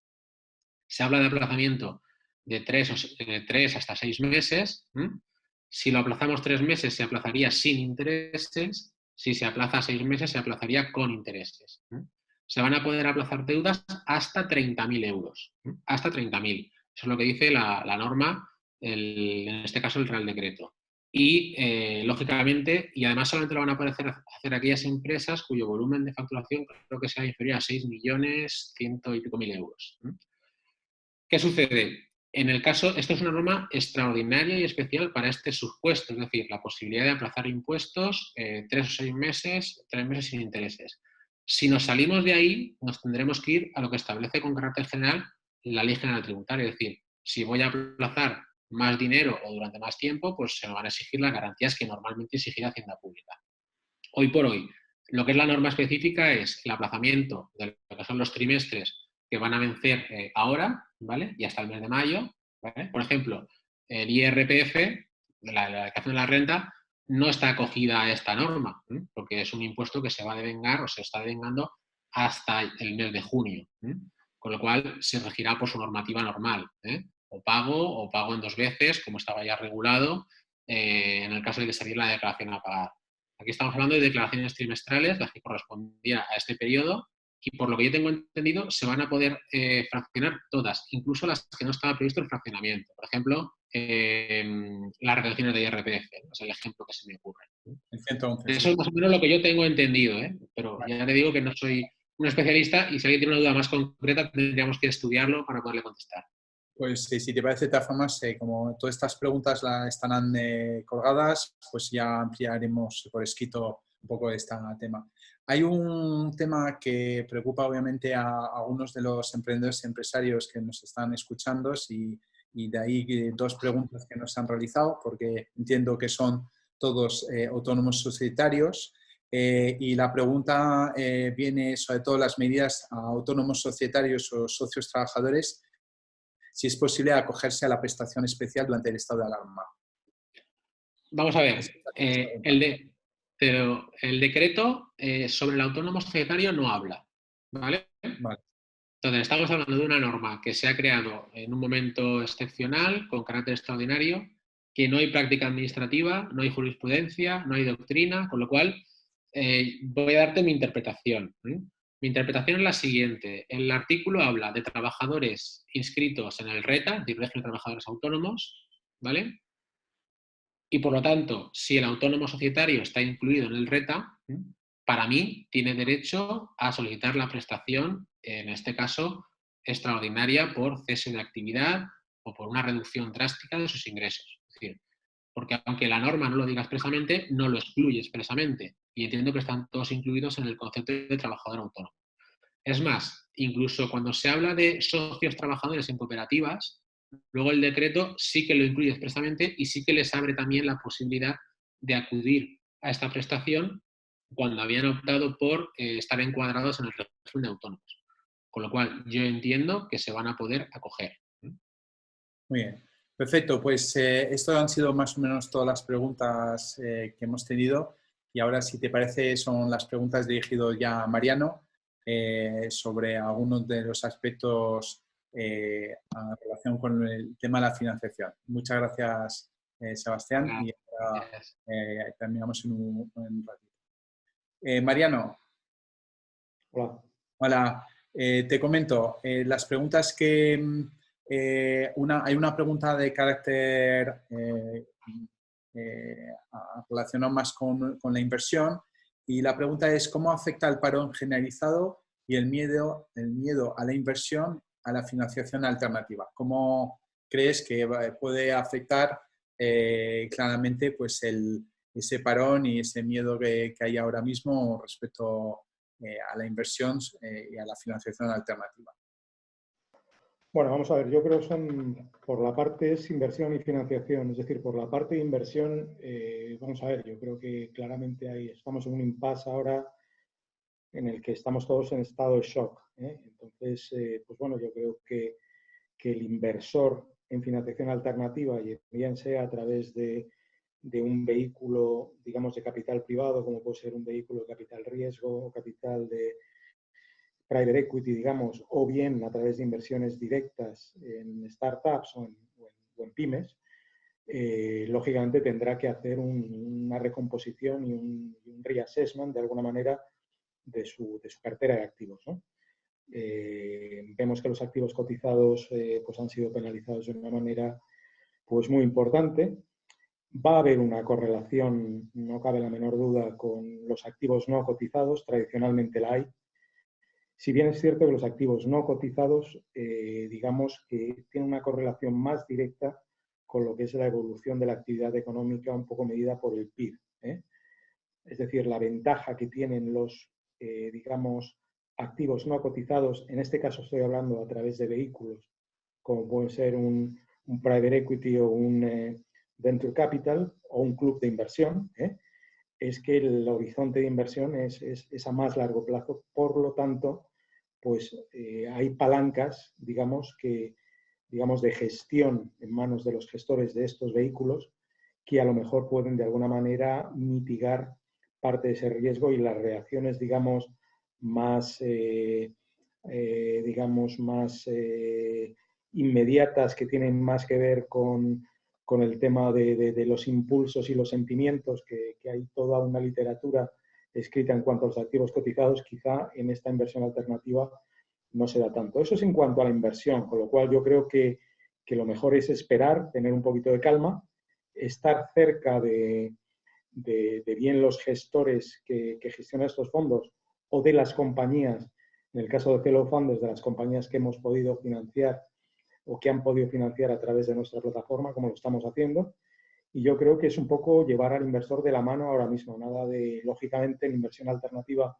Se habla de aplazamiento de 3 hasta 6 meses. Si lo aplazamos 3 meses, se aplazaría sin intereses. Si se aplaza 6 meses, se aplazaría con intereses. Se van a poder aplazar deudas hasta 30.000 euros. Hasta 30.000. Eso es lo que dice la norma, en este caso el Real Decreto. Y, lógicamente, y además solamente lo van a poder hacer aquellas empresas cuyo volumen de facturación creo que sea inferior a 6.100.000 y pico euros. ¿Qué sucede? En el caso, esto es una norma extraordinaria y especial para este supuesto, es decir, la posibilidad de aplazar impuestos 3 o 6 meses, 3 meses sin intereses. Si nos salimos de ahí, nos tendremos que ir a lo que establece con carácter general la Ley General Tributaria, es decir, si voy a aplazar más dinero o durante más tiempo, pues se me van a exigir las garantías que normalmente exigirá Hacienda Pública. Hoy por hoy, lo que es la norma específica es el aplazamiento de lo que son los trimestres que van a vencer ahora, ¿vale? Y hasta el mes de mayo, ¿vale? Por ejemplo, el IRPF, la declaración de la renta, no está acogida a esta norma, porque es un impuesto que se va a devengar o se está devengando hasta el mes de junio, con lo cual se regirá por su normativa normal, o pago en 2 veces, como estaba ya regulado, en el caso de que saliera la declaración a pagar. Aquí estamos hablando de declaraciones trimestrales, las que correspondían a este periodo, y por lo que yo tengo entendido, se van a poder fraccionar todas, incluso las que no estaba previsto el fraccionamiento. Por ejemplo, las retenciones de IRPF, es el ejemplo que se me ocurre. El 111, eso es más o menos lo que yo tengo entendido, pero vale. Ya te digo que no soy un especialista y si alguien tiene una duda más concreta tendríamos que estudiarlo para poderle contestar. Pues si te parece, de todas formas, como todas estas preguntas estarán colgadas, pues ya ampliaremos por escrito un poco este tema. Hay un tema que preocupa obviamente a algunos de los emprendedores y empresarios que nos están escuchando y de ahí 2 preguntas que nos han realizado, porque entiendo que son todos autónomos societarios. Y la pregunta viene sobre todo las medidas a autónomos societarios o socios trabajadores, si es posible acogerse a la prestación especial durante el estado de alarma. Vamos a ver, pero el decreto sobre el autónomo societario no habla, ¿vale? Vale. Entonces, estamos hablando de una norma que se ha creado en un momento excepcional, con carácter extraordinario, que no hay práctica administrativa, no hay jurisprudencia, no hay doctrina, con lo cual voy a darte mi interpretación. Mi interpretación es la siguiente. El artículo habla de trabajadores inscritos en el RETA, el Régimen de Trabajadores Autónomos, ¿vale? Y por lo tanto, si el autónomo societario está incluido en el RETA, para mí tiene derecho a solicitar la prestación, en este caso, extraordinaria por cese de actividad o por una reducción drástica de sus ingresos. Es decir, porque aunque la norma no lo diga expresamente, no lo excluye expresamente. Y entiendo que están todos incluidos en el concepto de trabajador autónomo. Es más, incluso cuando se habla de socios trabajadores en cooperativas, luego el decreto sí que lo incluye expresamente y sí que les abre también la posibilidad de acudir a esta prestación cuando habían optado por estar encuadrados en el régimen de autónomos. Con lo cual, yo entiendo que se van a poder acoger. Muy bien. Perfecto, pues estas han sido más o menos todas las preguntas que hemos tenido y ahora, si te parece, son las preguntas dirigidas ya a Mariano sobre algunos de los aspectos en relación con el tema de la financiación. Muchas gracias, Sebastián, y ahora terminamos en un ratito. Mariano. Hola. Hola, te comento, las preguntas que... hay una pregunta de carácter relacionado más con la inversión y la pregunta es ¿cómo afecta el parón generalizado y el miedo a la inversión a la financiación alternativa? ¿Cómo crees que puede afectar claramente pues ese parón y ese miedo que hay ahora mismo respecto a la inversión y a la financiación alternativa? Bueno, vamos a ver, yo creo que son, por la parte es inversión y financiación, es decir, por la parte de inversión, vamos a ver, yo creo que claramente ahí estamos en un impasse ahora en el que estamos todos en estado de shock. Entonces, pues bueno, yo creo que el inversor en financiación alternativa, y bien sea a través de un vehículo, digamos, de capital privado, como puede ser un vehículo de capital riesgo o capital de private equity, digamos, o bien a través de inversiones directas en startups o en pymes, lógicamente tendrá que hacer una recomposición y un reassessment de alguna manera de su cartera de activos, ¿no? Vemos que los activos cotizados pues han sido penalizados de una manera pues muy importante. Va a haber una correlación, no cabe la menor duda, con los activos no cotizados, tradicionalmente la hay. Si bien es cierto que los activos no cotizados, digamos que tienen una correlación más directa con lo que es la evolución de la actividad económica un poco medida por el PIB. Es decir, la ventaja que tienen los, digamos, activos no cotizados, en este caso estoy hablando a través de vehículos, como puede ser un private equity o un venture capital o un club de inversión, es que el horizonte de inversión es a más largo plazo. Por lo tanto, pues hay palancas, digamos, de gestión en manos de los gestores de estos vehículos que a lo mejor pueden de alguna manera mitigar parte de ese riesgo y las reacciones, digamos, más inmediatas, que tienen más que ver con el tema de los impulsos y los sentimientos, que hay toda una literatura escrita en cuanto a los activos cotizados, quizá en esta inversión alternativa no se da tanto. Eso es en cuanto a la inversión, con lo cual yo creo que lo mejor es esperar, tener un poquito de calma, estar cerca de bien los gestores que gestionan estos fondos o de las compañías, en el caso de Fellow Funders, de las compañías que hemos podido financiar o que han podido financiar a través de nuestra plataforma, como lo estamos haciendo. Y yo creo que es un poco llevar al inversor de la mano ahora mismo. Nada de, lógicamente, en inversión alternativa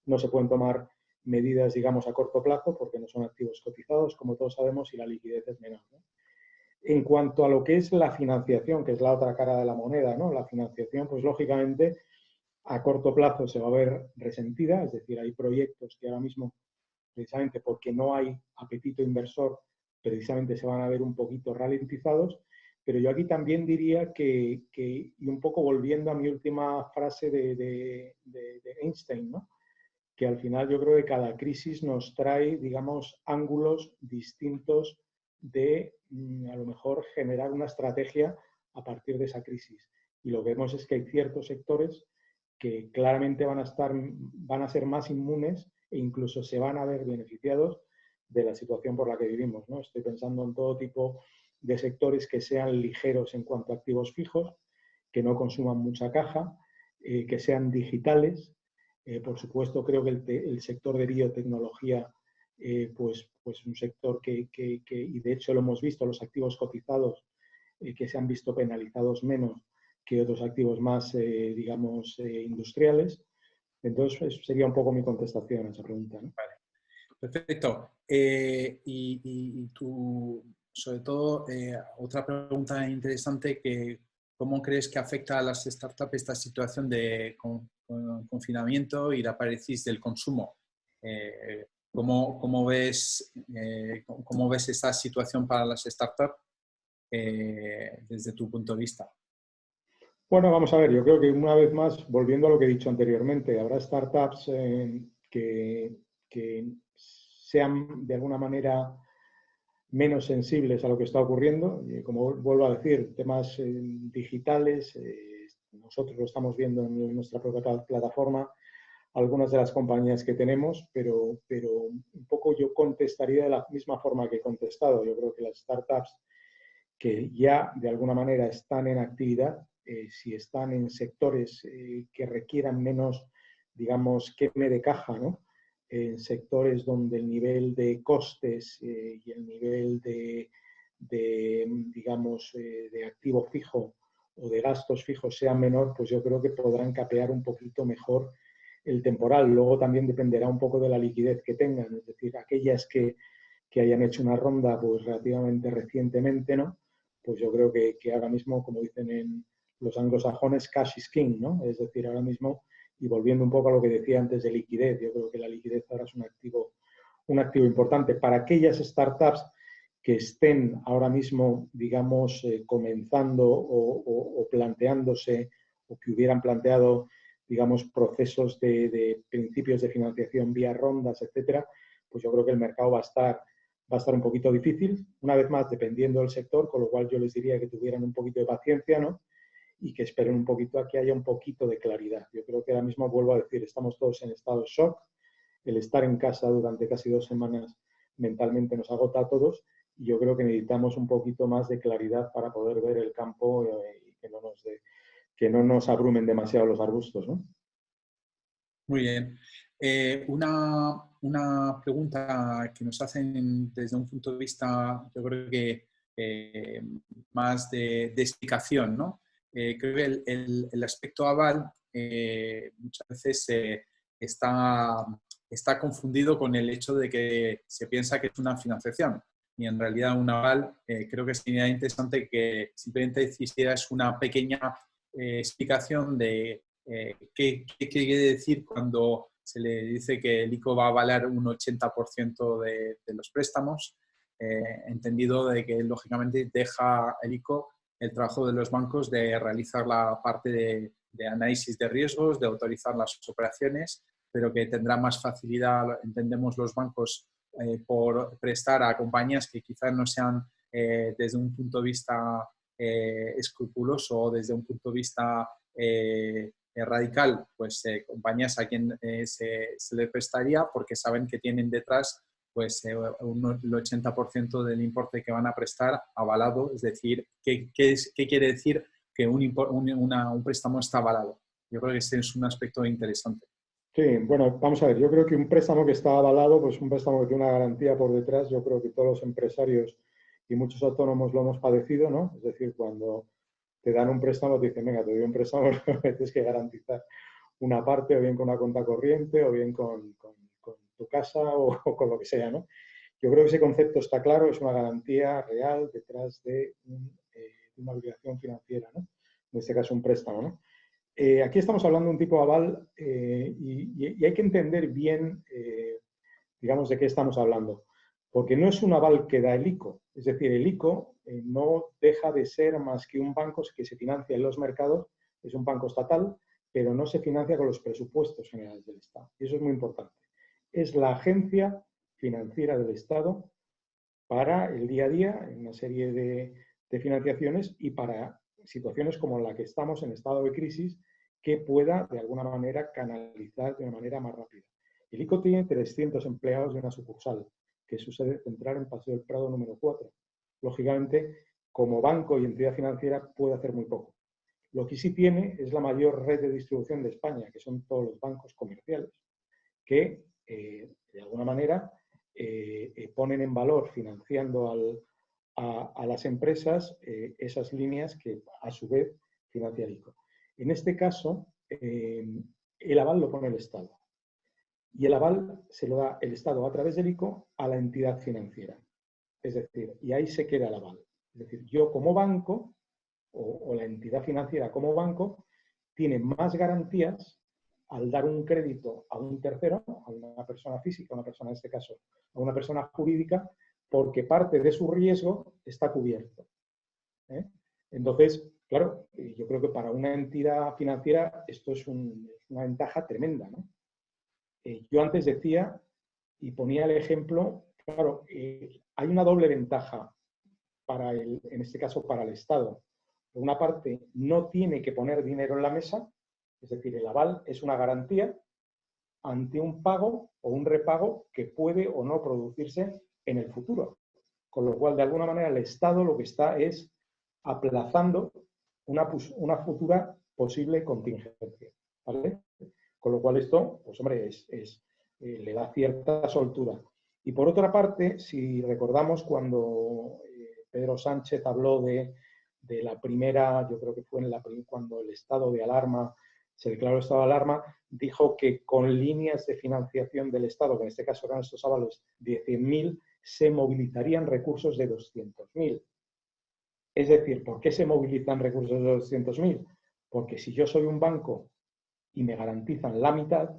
no se pueden tomar medidas, digamos, a corto plazo porque no son activos cotizados, como todos sabemos, y la liquidez es menor, ¿no? En cuanto a lo que es la financiación, que es la otra cara de la moneda, ¿no? La financiación, pues lógicamente, a corto plazo se va a ver resentida, es decir, hay proyectos que ahora mismo, precisamente porque no hay apetito inversor, precisamente se van a ver un poquito ralentizados, pero yo aquí también diría que y un poco volviendo a mi última frase de Einstein, ¿no? Que al final yo creo que cada crisis nos trae, digamos, ángulos distintos de a lo mejor generar una estrategia a partir de esa crisis. Y lo que vemos es que hay ciertos sectores que claramente van a ser más inmunes e incluso se van a ver beneficiados de la situación por la que vivimos, ¿no? Estoy pensando en todo tipo de sectores que sean ligeros en cuanto a activos fijos, que no consuman mucha caja, que sean digitales. Por supuesto, creo que el sector de biotecnología, pues un sector y de hecho lo hemos visto, los activos cotizados que se han visto penalizados menos que otros activos más, digamos, industriales. Entonces, eso sería un poco mi contestación a esa pregunta, ¿no? Vale. Perfecto. Y tú, sobre todo, otra pregunta interesante, que ¿cómo crees que afecta a las startups esta situación de confinamiento y la parálisis del consumo? ¿Cómo ves esta situación para las startups desde tu punto de vista? Bueno, vamos a ver, yo creo que una vez más, volviendo a lo que he dicho anteriormente, habrá startups que sean de alguna manera menos sensibles a lo que está ocurriendo. Y como vuelvo a decir, temas digitales, nosotros lo estamos viendo en nuestra propia plataforma, algunas de las compañías que tenemos, pero un poco yo contestaría de la misma forma que he contestado. Yo creo que las startups que ya de alguna manera están en actividad, si están en sectores que requieran menos, digamos, queme de caja, ¿no? En sectores donde el nivel de costes y el nivel digamos, de activo fijo o de gastos fijos sea menor, pues yo creo que podrán capear un poquito mejor el temporal. Luego también dependerá un poco de la liquidez que tengan, es decir, aquellas que hayan hecho una ronda pues relativamente recientemente, ¿no? Pues yo creo que ahora mismo, como dicen en los anglosajones, cash is king, ¿no? Es decir, ahora mismo, y volviendo un poco a lo que decía antes de liquidez, yo creo que la liquidez ahora es un activo importante. Para aquellas startups que estén ahora mismo, digamos, comenzando o planteándose, o que hubieran planteado, digamos, procesos de principios de financiación vía rondas, etcétera, pues yo creo que el mercado va a estar un poquito difícil, una vez más dependiendo del sector, con lo cual yo les diría que tuvieran un poquito de paciencia, ¿no? Y que esperen un poquito a que haya un poquito de claridad. Yo creo que ahora mismo, vuelvo a decir, estamos todos en estado de shock. El estar en casa durante casi 2 semanas mentalmente nos agota a todos y yo creo que necesitamos un poquito más de claridad para poder ver el campo y que no nos abrumen demasiado los arbustos, ¿no? Muy bien. Una pregunta que nos hacen desde un punto de vista, yo creo que más de explicación, ¿no? Creo que el aspecto aval muchas veces está confundido con el hecho de que se piensa que es una financiación. Y en realidad un aval, creo que sería interesante que simplemente hicieras una pequeña explicación de ¿qué quiere decir cuando se le dice que el ICO va a avalar un 80% de los préstamos? Entendido de que, lógicamente, deja el ICO el trabajo de los bancos de realizar la parte de análisis de riesgos, de autorizar las operaciones, pero que tendrá más facilidad, entendemos, los bancos por prestar a compañías que quizás no sean desde un punto de vista escrupuloso o desde un punto de vista radical, pues compañías a quien se le prestaría porque saben que tienen detrás pues el 80% del importe que van a prestar avalado. Es decir, ¿qué quiere decir que un préstamo está avalado? Yo creo que ese es un aspecto interesante. Sí, bueno, vamos a ver, yo creo que un préstamo que está avalado, pues un préstamo que tiene una garantía por detrás, yo creo que todos los empresarios y muchos autónomos lo hemos padecido, ¿no? Es decir, cuando te dan un préstamo, te dicen, venga, te doy un préstamo, tienes que garantizar una parte, o bien con una cuenta corriente, o bien con tu casa, o con lo que sea, ¿no? Yo creo que ese concepto está claro, es una garantía real detrás de una obligación financiera, ¿no? En este caso, un préstamo, ¿no? Aquí estamos hablando de un tipo de aval y hay que entender bien, digamos, de qué estamos hablando. Porque no es un aval que da el ICO. Es decir, el ICO no deja de ser más que un banco que se financia en los mercados, es un banco estatal, pero no se financia con los presupuestos generales del Estado. Y eso es muy importante. Es la agencia financiera del Estado para el día a día, en una serie de financiaciones y para situaciones como la que estamos en estado de crisis, que pueda de alguna manera canalizar de una manera más rápida. El ICO tiene 300 empleados de una sucursal, que es su sede central en Paseo del Prado número 4. Lógicamente, como banco y entidad financiera puede hacer muy poco. Lo que sí tiene es la mayor red de distribución de España, que son todos los bancos comerciales, que de alguna manera ponen en valor, financiando a las empresas, esas líneas que a su vez financia el ICO. En este caso, el aval lo pone el Estado. Y el aval se lo da el Estado a través del ICO a la entidad financiera. Es decir, y ahí se queda el aval. Es decir, yo como banco, o la entidad financiera como banco, tiene más garantías al dar un crédito a un tercero, a una persona física, a una persona en este caso, a una persona jurídica, porque parte de su riesgo está cubierto. Entonces, claro, yo creo que para una entidad financiera esto es una ventaja tremenda, ¿no? Yo antes decía, y ponía el ejemplo, claro, hay una doble ventaja en este caso para el Estado. Por una parte, no tiene que poner dinero en la mesa, es decir, el aval es una garantía ante un pago o un repago que puede o no producirse en el futuro. Con lo cual, de alguna manera, el Estado lo que está es aplazando una futura posible contingencia, ¿vale? Con lo cual esto, pues hombre, le da cierta soltura. Y por otra parte, si recordamos cuando Pedro Sánchez habló de la primera, yo creo que fue cuando el estado de alarma, se declaró estado de alarma, dijo que con líneas de financiación del Estado, que en este caso eran estos avales de 100.000, se movilizarían recursos de 200.000. Es decir, ¿por qué se movilizan recursos de 200.000? Porque si yo soy un banco y me garantizan la mitad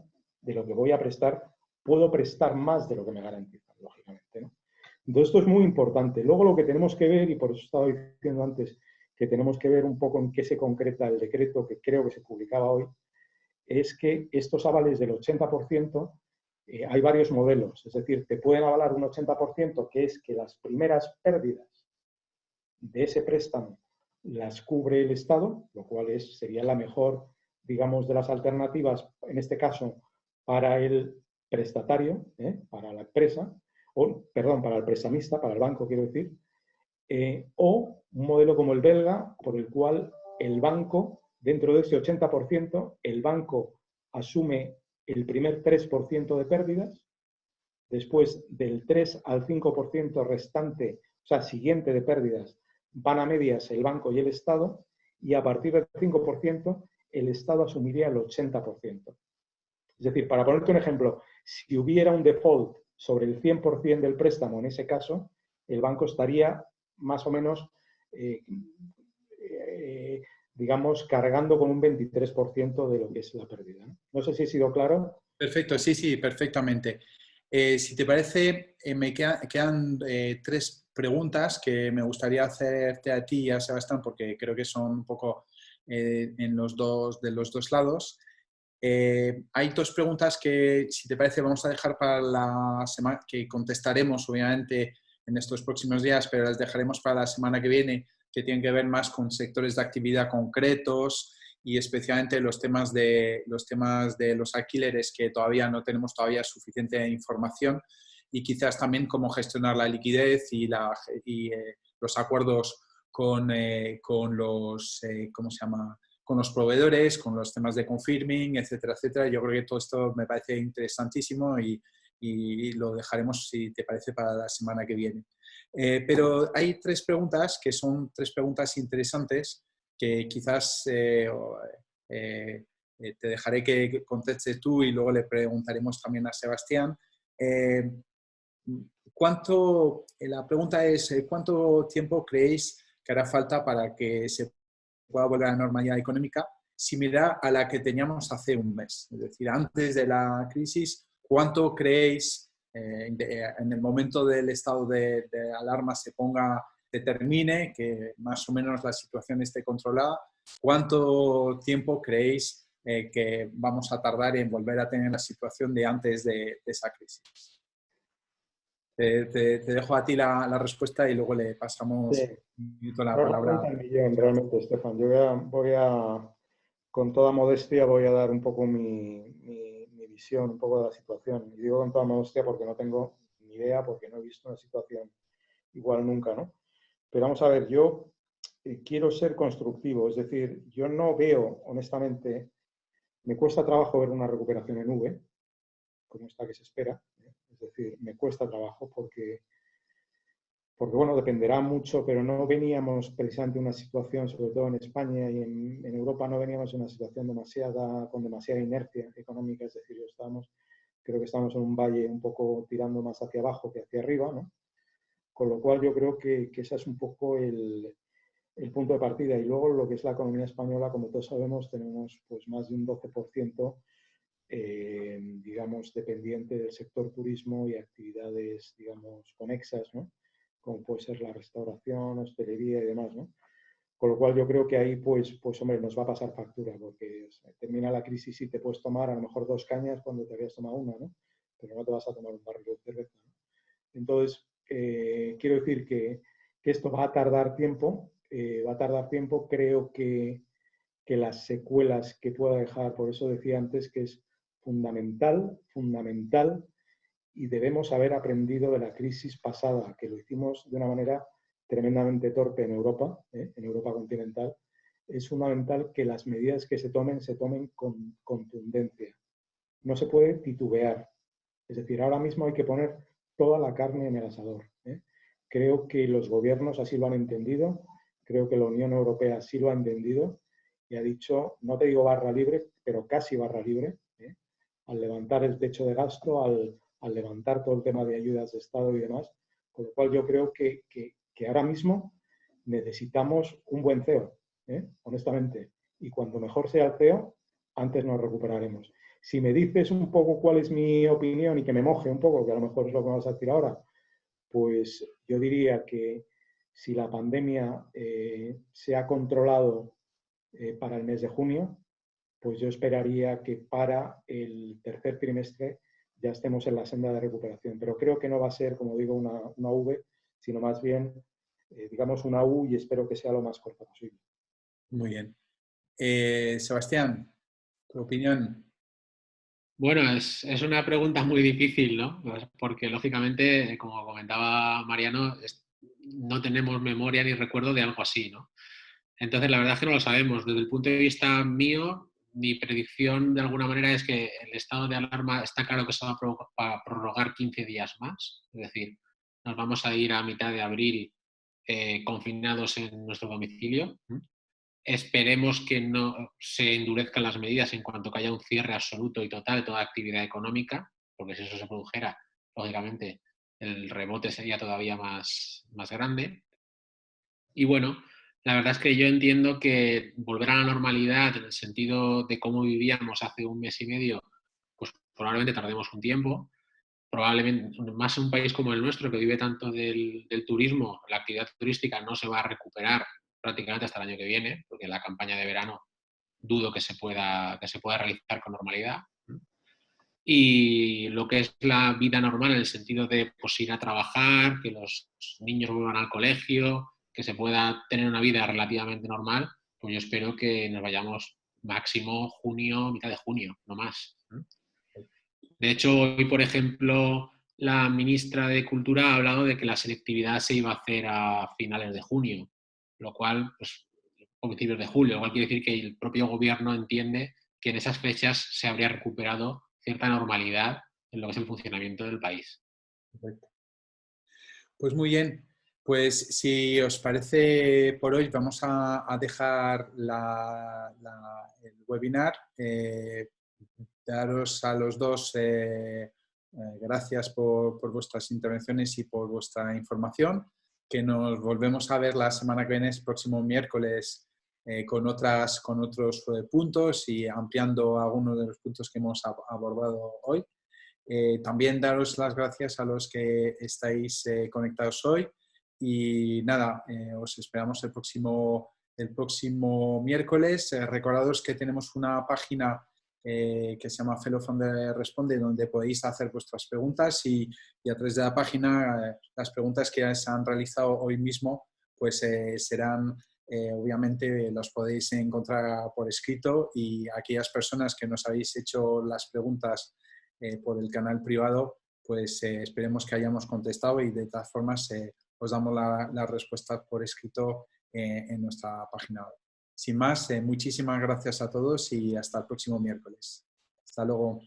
de lo que voy a prestar, puedo prestar más de lo que me garantizan, lógicamente, ¿no? Entonces, esto es muy importante. Luego lo que tenemos que ver, y por eso estaba diciendo antes que tenemos que ver un poco en qué se concreta el decreto que creo que se publicaba hoy, es que estos avales del 80%, hay varios modelos. Es decir, te pueden avalar un 80%, que es que las primeras pérdidas de ese préstamo las cubre el Estado, lo cual sería la mejor, digamos, de las alternativas, en este caso, para el prestatario, para la empresa, para el prestamista, para el banco, quiero decir, o un modelo como el belga, por el cual el banco, dentro de ese 80%, el banco asume el primer 3% de pérdidas, después del 3 al 5% restante, o sea, siguiente de pérdidas, van a medias el banco y el Estado, y a partir del 5% el Estado asumiría el 80%. Es decir, para ponerte un ejemplo, si hubiera un default sobre el 100% del préstamo, en ese caso, el banco estaría más o menos, digamos, cargando con un 23% de lo que es la pérdida. No sé si he sido claro. Perfecto, sí, perfectamente. Si te parece, me quedan 3 preguntas que me gustaría hacerte a ti y a Sebastián, porque creo que son un poco de los dos lados. Hay 2 preguntas que, si te parece, vamos a dejar para la semana, que contestaremos obviamente en estos próximos días, pero las dejaremos para la semana que viene, que tienen que ver más con sectores de actividad concretos y especialmente los temas de los alquileres, que todavía no tenemos suficiente información, y quizás también cómo gestionar la liquidez y los acuerdos con los, ¿cómo se llama?, con los proveedores, con los temas de confirming, etcétera, etcétera. Yo creo que todo esto me parece interesantísimo y lo dejaremos, si te parece, para la semana que viene. Pero hay 3 preguntas que son 3 preguntas interesantes que quizás te dejaré que contestes tú y luego le preguntaremos también a Sebastián. La pregunta es, ¿cuánto tiempo creéis que hará falta para que se pueda volver a la normalidad económica similar a la que teníamos hace un mes? Es decir, antes de la crisis, ¿cuánto creéis en el momento del estado de alarma se termine, que más o menos la situación esté controlada? ¿Cuánto tiempo creéis que vamos a tardar en volver a tener la situación de antes de esa crisis? Te dejo a ti la respuesta y luego le pasamos un minuto la palabra. No cuenta el millón, realmente, Estefan. Yo con toda modestia, voy a dar un poco mi visión un poco de la situación. Y digo con toda modestia porque no tengo ni idea, porque no he visto una situación igual nunca, ¿no? Pero vamos a ver, yo quiero ser constructivo, es decir, yo no veo, honestamente, me cuesta trabajo ver una recuperación en V, como esta que se espera, ¿eh? Es decir, me cuesta trabajo porque bueno, dependerá mucho, pero no veníamos precisamente una situación, sobre todo en España y en Europa, no veníamos en una situación con demasiada inercia económica, es decir, creo que estamos en un valle un poco tirando más hacia abajo que hacia arriba, ¿no? Con lo cual yo creo que ese es un poco el punto de partida. Y luego lo que es la economía española, como todos sabemos, tenemos pues más de un 12%, digamos, dependiente del sector turismo y actividades, digamos, conexas, ¿no? Como puede ser la restauración, hostelería y demás, ¿no? Con lo cual yo creo que ahí, pues hombre, nos va a pasar factura, porque termina la crisis y te puedes tomar a lo mejor 2 cañas cuando te habías tomado una, ¿no? Pero no te vas a tomar un barril de cerveza, ¿no? Entonces, quiero decir que esto va a tardar tiempo, creo que las secuelas que pueda dejar, por eso decía antes que es fundamental, y debemos haber aprendido de la crisis pasada, que lo hicimos de una manera tremendamente torpe en Europa continental. Es fundamental que las medidas que se tomen con contundencia. No se puede titubear. Es decir, ahora mismo hay que poner toda la carne en el asador, ¿eh? Creo que los gobiernos así lo han entendido, creo que la Unión Europea así lo ha entendido y ha dicho, no te digo barra libre, pero casi barra libre, ¿eh? Al levantar el techo de gasto, al levantar todo el tema de ayudas de Estado y demás. Con lo cual yo creo que ahora mismo necesitamos un buen CEO, honestamente. Y cuanto mejor sea el CEO, antes nos recuperaremos. Si me dices un poco cuál es mi opinión y que me moje un poco, que a lo mejor es lo que vamos a decir ahora, pues yo diría que si la pandemia se ha controlado para el mes de junio, pues yo esperaría que para el tercer trimestre ya estemos en la senda de recuperación. Pero creo que no va a ser, como digo, una V, sino más bien, digamos, una U, y espero que sea lo más corta posible. Muy bien. Sebastián, ¿tu opinión? Bueno, es una pregunta muy difícil, ¿no? Porque lógicamente, como comentaba Mariano, no tenemos memoria ni recuerdo de algo así, ¿no? Entonces, la verdad es que no lo sabemos. Desde el punto de vista mío, mi predicción de alguna manera es que el estado de alarma está claro que se va a prorrogar 15 días más. Es decir, nos vamos a ir a mitad de abril confinados en nuestro domicilio. Esperemos que no se endurezcan las medidas en cuanto que haya un cierre absoluto y total de toda actividad económica, porque si eso se produjera, lógicamente el rebote sería todavía más grande. Y bueno, la verdad es que yo entiendo que volver a la normalidad en el sentido de cómo vivíamos hace un mes y medio, pues probablemente tardemos un tiempo. Probablemente más en un país como el nuestro, que vive tanto del turismo, la actividad turística no se va a recuperar prácticamente hasta el año que viene, porque la campaña de verano dudo que se pueda realizar con normalidad. Y lo que es la vida normal en el sentido de pues, ir a trabajar, que los niños vuelvan al colegio, que se pueda tener una vida relativamente normal, pues yo espero que nos vayamos máximo junio, mitad de junio, no más. De hecho, hoy, por ejemplo, la ministra de Cultura ha hablado de que la selectividad se iba a hacer a finales de junio, lo cual, pues, a principios de julio, lo cual quiere decir que el propio gobierno entiende que en esas fechas se habría recuperado cierta normalidad en lo que es el funcionamiento del país. Perfecto. Pues muy bien. Pues si os parece por hoy vamos a dejar el webinar. Daros a los dos gracias por vuestras intervenciones y por vuestra información, que nos volvemos a ver la semana que viene, el próximo miércoles, con otros puntos y ampliando algunos de los puntos que hemos abordado hoy. También daros las gracias a los que estáis conectados hoy y nada, os esperamos el próximo miércoles. Recordados que tenemos una página que se llama Fellow Founder Responde, donde podéis hacer vuestras preguntas y a través de la página las preguntas que se han realizado hoy mismo pues serán obviamente los podéis encontrar por escrito, y aquellas personas que nos habéis hecho las preguntas por el canal privado, pues esperemos que hayamos contestado, y de todas formas os damos la respuesta por escrito en nuestra página web. Sin más, muchísimas gracias a todos y hasta el próximo miércoles. Hasta luego.